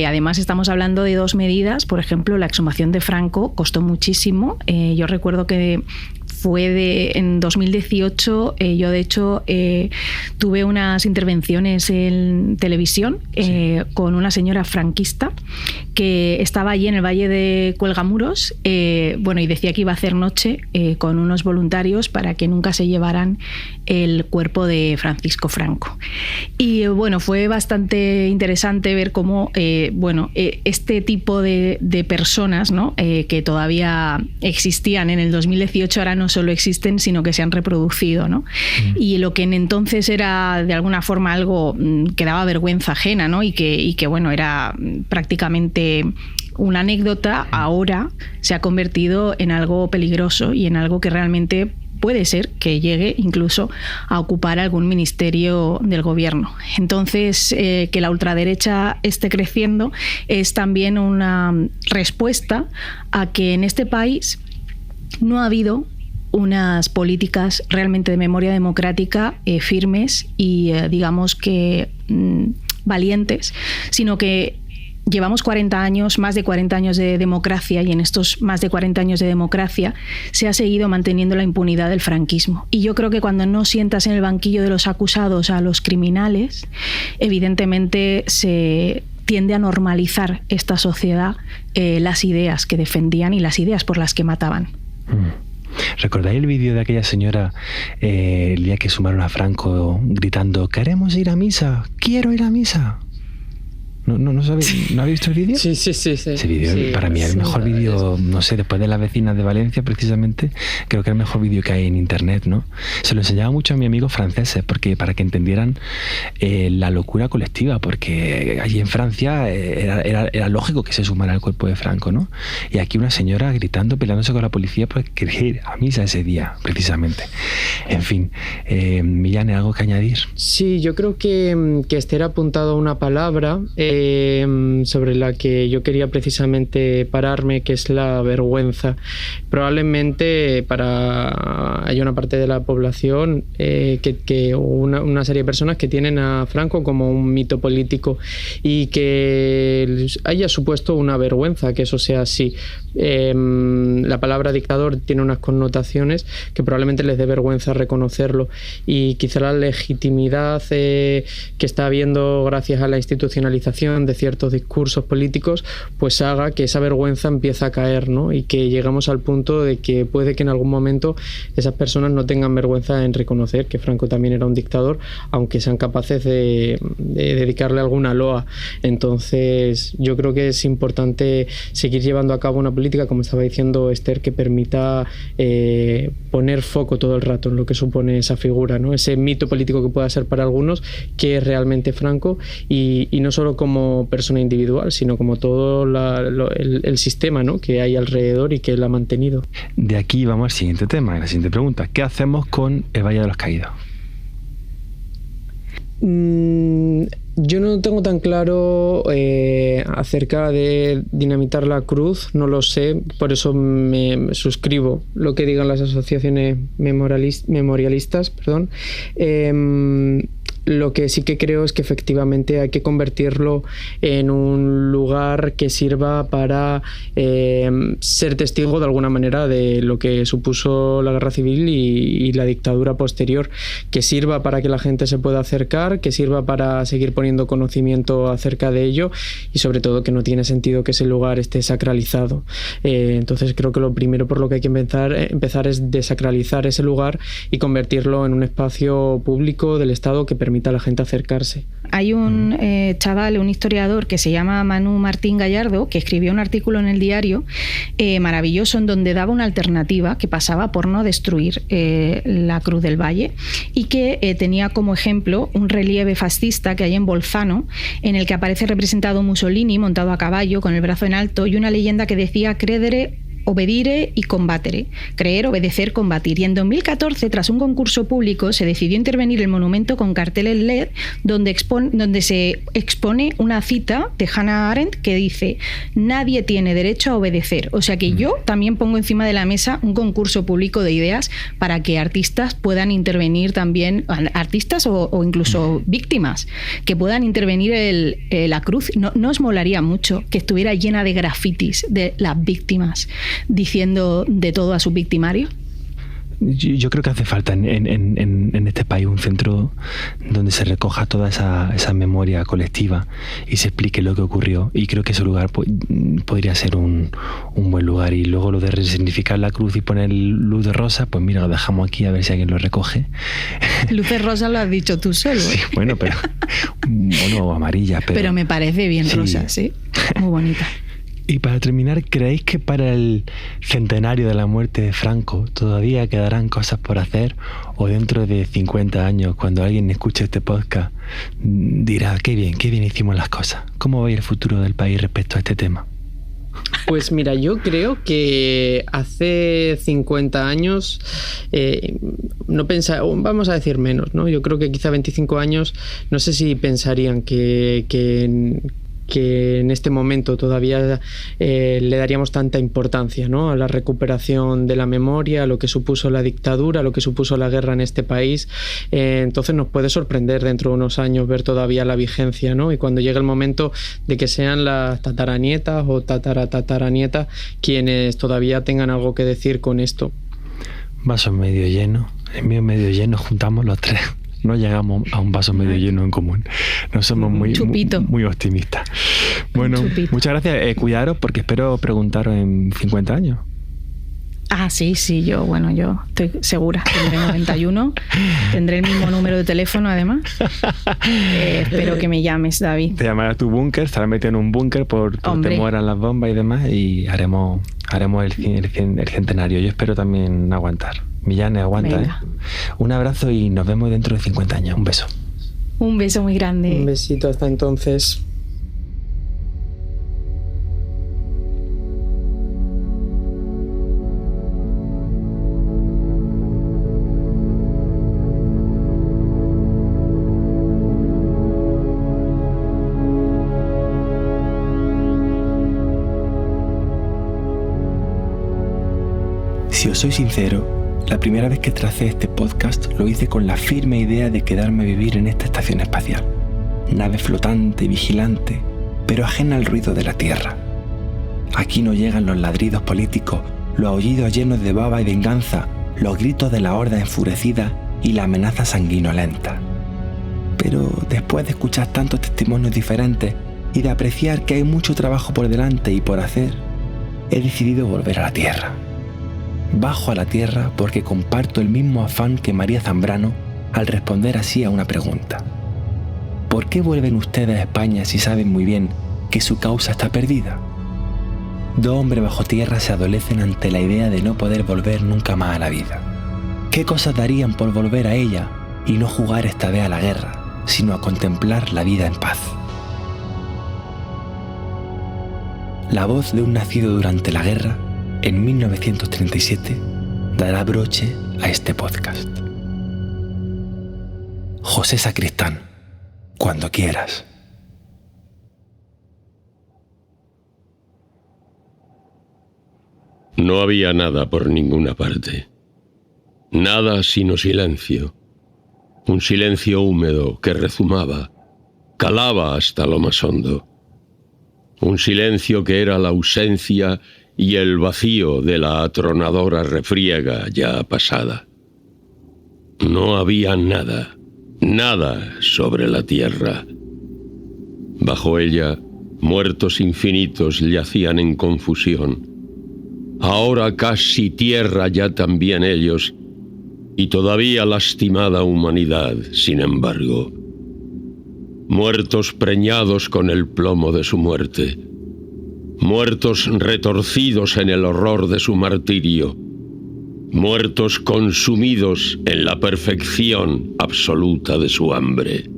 Además, estamos hablando de dos medidas. Por ejemplo, la exhumación de Franco costó muchísimo. Yo recuerdo que fue en 2018, yo de hecho tuve unas intervenciones en televisión con una señora franquista que estaba allí en el Valle de Cuelgamuros, y decía que iba a hacer noche con unos voluntarios para que nunca se llevaran el cuerpo de Francisco Franco. Y bueno, fue bastante interesante ver cómo este tipo de personas, ¿no? Que todavía existían en el 2018, ahora no solo existen, sino que se han reproducido, ¿no? Y lo que en entonces era de alguna forma algo que daba vergüenza ajena, ¿no? Y que bueno, era prácticamente una anécdota, ahora se ha convertido en algo peligroso y en algo que realmente puede ser que llegue incluso a ocupar algún ministerio del gobierno. Entonces, que la ultraderecha esté creciendo es también una respuesta a que en este país no ha habido unas políticas realmente de memoria democrática firmes y digamos que valientes, sino que llevamos 40 años, más de 40 años de democracia, y en estos más de 40 años de democracia se ha seguido manteniendo la impunidad del franquismo. Y yo creo que cuando no sientas en el banquillo de los acusados a los criminales, evidentemente se tiende a normalizar esta sociedad las ideas que defendían y las ideas por las que mataban. ¿Recordáis el vídeo de aquella señora el día que sumaron a Franco gritando «¡Queremos ir a misa! ¡Quiero ir a misa!»? ¿No sabéis? ¿No habéis visto el vídeo? Sí. Ese vídeo para mí es el mejor vídeo, no sé, después de Las vecinas de Valencia, precisamente, creo que es el mejor vídeo que hay en internet, ¿no? Se lo enseñaba mucho a mis amigos franceses, porque para que entendieran la locura colectiva, porque allí en Francia era lógico que se sumara al cuerpo de Franco, ¿no? Y aquí una señora gritando, peleándose con la policía por querer ir a misa ese día, precisamente. En fin, Millán, ¿algo que añadir? Sí, yo creo que Esther ha apuntado una palabra sobre la que yo quería precisamente pararme, que es la vergüenza. Probablemente hay una parte de la población una serie de personas que tienen a Franco como un mito político y que haya supuesto una vergüenza que eso sea así. La palabra dictador tiene unas connotaciones que probablemente les dé vergüenza reconocerlo, y quizá la legitimidad que está habiendo gracias a la institucionalización de ciertos discursos políticos pues haga que esa vergüenza empiece a caer, ¿no? Y que llegamos al punto de que puede que en algún momento esas personas no tengan vergüenza en reconocer que Franco también era un dictador, aunque sean capaces de dedicarle alguna loa. Entonces yo creo que es importante seguir llevando a cabo una política, como estaba diciendo Esther, que permita poner foco todo el rato en lo que supone esa figura, ¿no? Ese mito político que pueda ser para algunos, que es realmente Franco, y no solo como persona individual, sino como todo el sistema, ¿no?, que hay alrededor y que él ha mantenido. De aquí vamos al siguiente tema, la siguiente pregunta. ¿Qué hacemos con el Valle de los Caídos? Yo no tengo tan claro acerca de dinamitar la cruz, no lo sé, por eso me suscribo lo que digan las asociaciones memorialistas. Lo que sí que creo es que efectivamente hay que convertirlo en un lugar que sirva para ser testigo de alguna manera de lo que supuso la guerra civil y la dictadura posterior, que sirva para que la gente se pueda acercar, que sirva para seguir poniendo conocimiento acerca de ello y sobre todo que no tiene sentido que ese lugar esté sacralizado. Entonces creo que lo primero por lo que hay que empezar es desacralizar ese lugar y convertirlo en un espacio público del Estado que permita a la gente acercarse. Hay un chaval, un historiador que se llama Manu Martín Gallardo, que escribió un artículo en El Diario maravilloso en donde daba una alternativa que pasaba por no destruir la Cruz del Valle y que tenía como ejemplo un relieve fascista que hay en Bolzano, en el que aparece representado Mussolini montado a caballo con el brazo en alto y una leyenda que decía credere, obedire y combatere, creer, obedecer, combatir. Y en 2014, tras un concurso público, se decidió intervenir el monumento con carteles LED donde se expone una cita de Hannah Arendt que dice: nadie tiene derecho a obedecer. O sea que yo también pongo encima de la mesa un concurso público de ideas para que artistas puedan intervenir también, artistas o incluso víctimas, que puedan intervenir la cruz. ¿No os molaría mucho que estuviera llena de grafitis de las víctimas diciendo de todo a sus victimarios? Yo creo que hace falta en este país un centro donde se recoja toda esa memoria colectiva y se explique lo que ocurrió, y creo que ese lugar podría ser un buen lugar. Y luego lo de resignificar la cruz y poner luz de rosa, pues mira, lo dejamos aquí a ver si alguien lo recoge. Luz de rosa lo has dicho tú solo. Sí, bueno, amarilla, pero me parece bien, sí. Rosa, sí, muy bonita. Y para terminar, ¿creéis que para el centenario de la muerte de Franco todavía quedarán cosas por hacer? ¿O dentro de 50 años, cuando alguien escuche este podcast, dirá, qué bien hicimos las cosas? ¿Cómo va a ir el futuro del país respecto a este tema? Pues mira, yo creo que hace 50 años, no pensaba, vamos a decir menos, ¿no? Yo creo que quizá 25 años, no sé si pensarían que en este momento todavía le daríamos tanta importancia, ¿no?, a la recuperación de la memoria, a lo que supuso la dictadura, a lo que supuso la guerra en este país. Entonces nos puede sorprender dentro de unos años ver todavía la vigencia, ¿no? Y cuando llegue el momento de que sean las tataranietas o tataranietas quienes todavía tengan algo que decir con esto. Vaso medio lleno, el mío medio lleno, juntamos los tres. No llegamos a un vaso medio lleno en común. No somos muy optimistas. Bueno, muchas gracias. Cuidaros, porque espero preguntaros en 50 años. Ah, sí, yo estoy segura. Tendré 91, tendré el mismo número de teléfono además. Espero que me llames, David. Te llamarás a tu búnker, estarás metido en un búnker por te mueran las bombas y demás, y haremos el centenario. Yo espero también aguantar. Millán, aguanta. Un abrazo y nos vemos dentro de 50 años. Un beso. Un beso muy grande. Un besito hasta entonces. Si os soy sincero, la primera vez que tracé este podcast lo hice con la firme idea de quedarme a vivir en esta estación espacial. Nave flotante, vigilante, pero ajena al ruido de la Tierra. Aquí no llegan los ladridos políticos, los aullidos llenos de baba y venganza, los gritos de la horda enfurecida y la amenaza sanguinolenta. Pero después de escuchar tantos testimonios diferentes y de apreciar que hay mucho trabajo por delante y por hacer, he decidido volver a la Tierra. Bajo a la Tierra porque comparto el mismo afán que María Zambrano al responder así a una pregunta. ¿Por qué vuelven ustedes a España si saben muy bien que su causa está perdida? Dos hombres bajo tierra se adolecen ante la idea de no poder volver nunca más a la vida. ¿Qué cosas darían por volver a ella y no jugar esta vez a la guerra, sino a contemplar la vida en paz? La voz de un nacido durante la guerra, en 1937, dará broche a este podcast. José Sacristán, cuando quieras. No había nada por ninguna parte. Nada sino silencio. Un silencio húmedo que rezumaba, calaba hasta lo más hondo. Un silencio que era la ausencia y el vacío de la atronadora refriega ya pasada. No había nada, nada sobre la tierra. Bajo ella, muertos infinitos yacían en confusión. Ahora casi tierra ya también ellos, y todavía lastimada humanidad, sin embargo. Muertos preñados con el plomo de su muerte. Muertos retorcidos en el horror de su martirio. Muertos consumidos en la perfección absoluta de su hambre.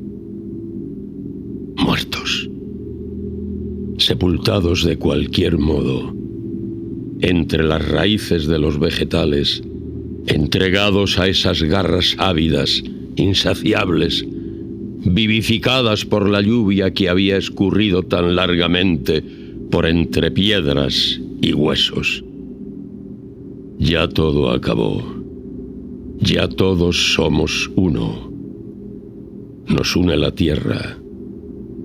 Muertos. Sepultados de cualquier modo. Entre las raíces de los vegetales, entregados a esas garras ávidas, insaciables, vivificadas por la lluvia que había escurrido tan largamente por entre piedras y huesos. Ya todo acabó. Ya todos somos uno. Nos une la tierra.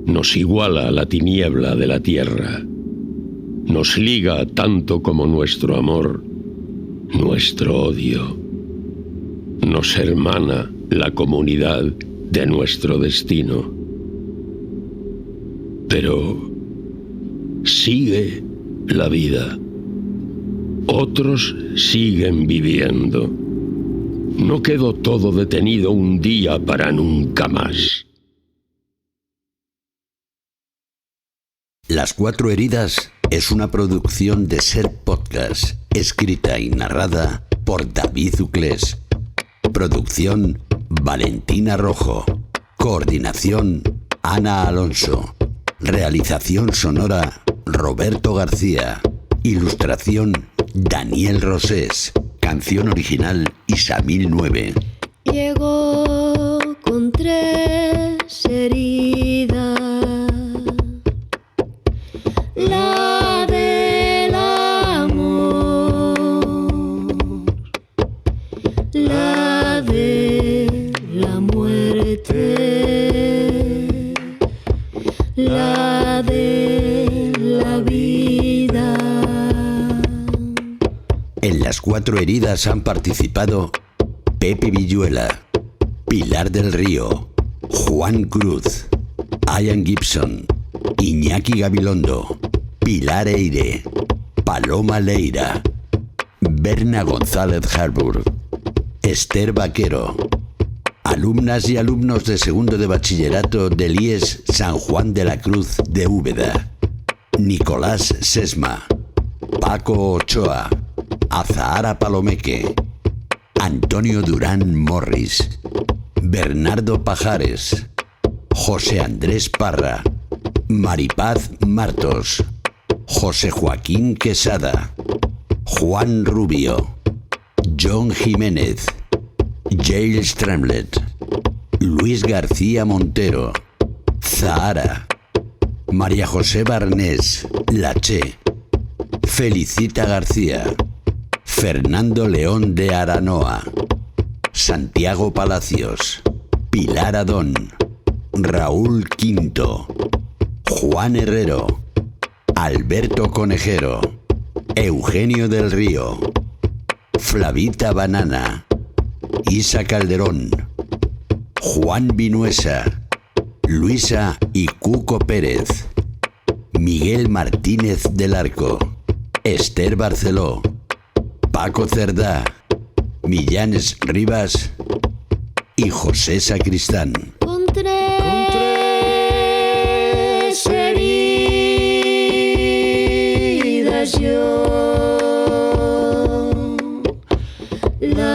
Nos iguala la tiniebla de la tierra. Nos liga tanto como nuestro amor, nuestro odio. Nos hermana la comunidad de nuestro destino. Pero sigue la vida. Otros siguen viviendo. No quedó todo detenido un día para nunca más. Las Cuatro Heridas es una producción de Ser Podcast, escrita y narrada por David Uclés. Producción, Valentina Rojo. Coordinación, Ana Alonso. Realización sonora, Roberto García. Ilustración, Daniel Rosés. Canción original, Isamil 9. Llegó con 3 heridas. La del amor, la de la muerte, la de la vida. En Las Cuatro Heridas han participado Pepe Villuela, Pilar del Río, Juan Cruz, Ian Gibson, Iñaki Gabilondo, Pilar Eire, Paloma Leira, Berna González Harburg, Esther Vaquero, alumnas y alumnos de segundo de bachillerato del IES San Juan de la Cruz de Úbeda, Nicolás Sesma, Paco Ochoa, Azahara Palomeque, Antonio Durán Morris, Bernardo Pajares, José Andrés Parra, Maripaz Martos, José Joaquín Quesada, Juan Rubio, John Jiménez, Giles Tremlett, Luis García Montero, Zahara, María José Barnés, Lache, Felicita García, Fernando León de Aranoa, Santiago Palacios, Pilar Adón, Raúl Quinto, Juan Herrero, Alberto Conejero, Eugenio del Río, Flavita Banana, Isa Calderón, Juan Vinuesa, Luisa y Cuco Pérez, Miguel Martínez del Arco, Esther Barceló, Paco Cerdá, Millanes Rivas y José Sacristán. Con 3 heridas yo, la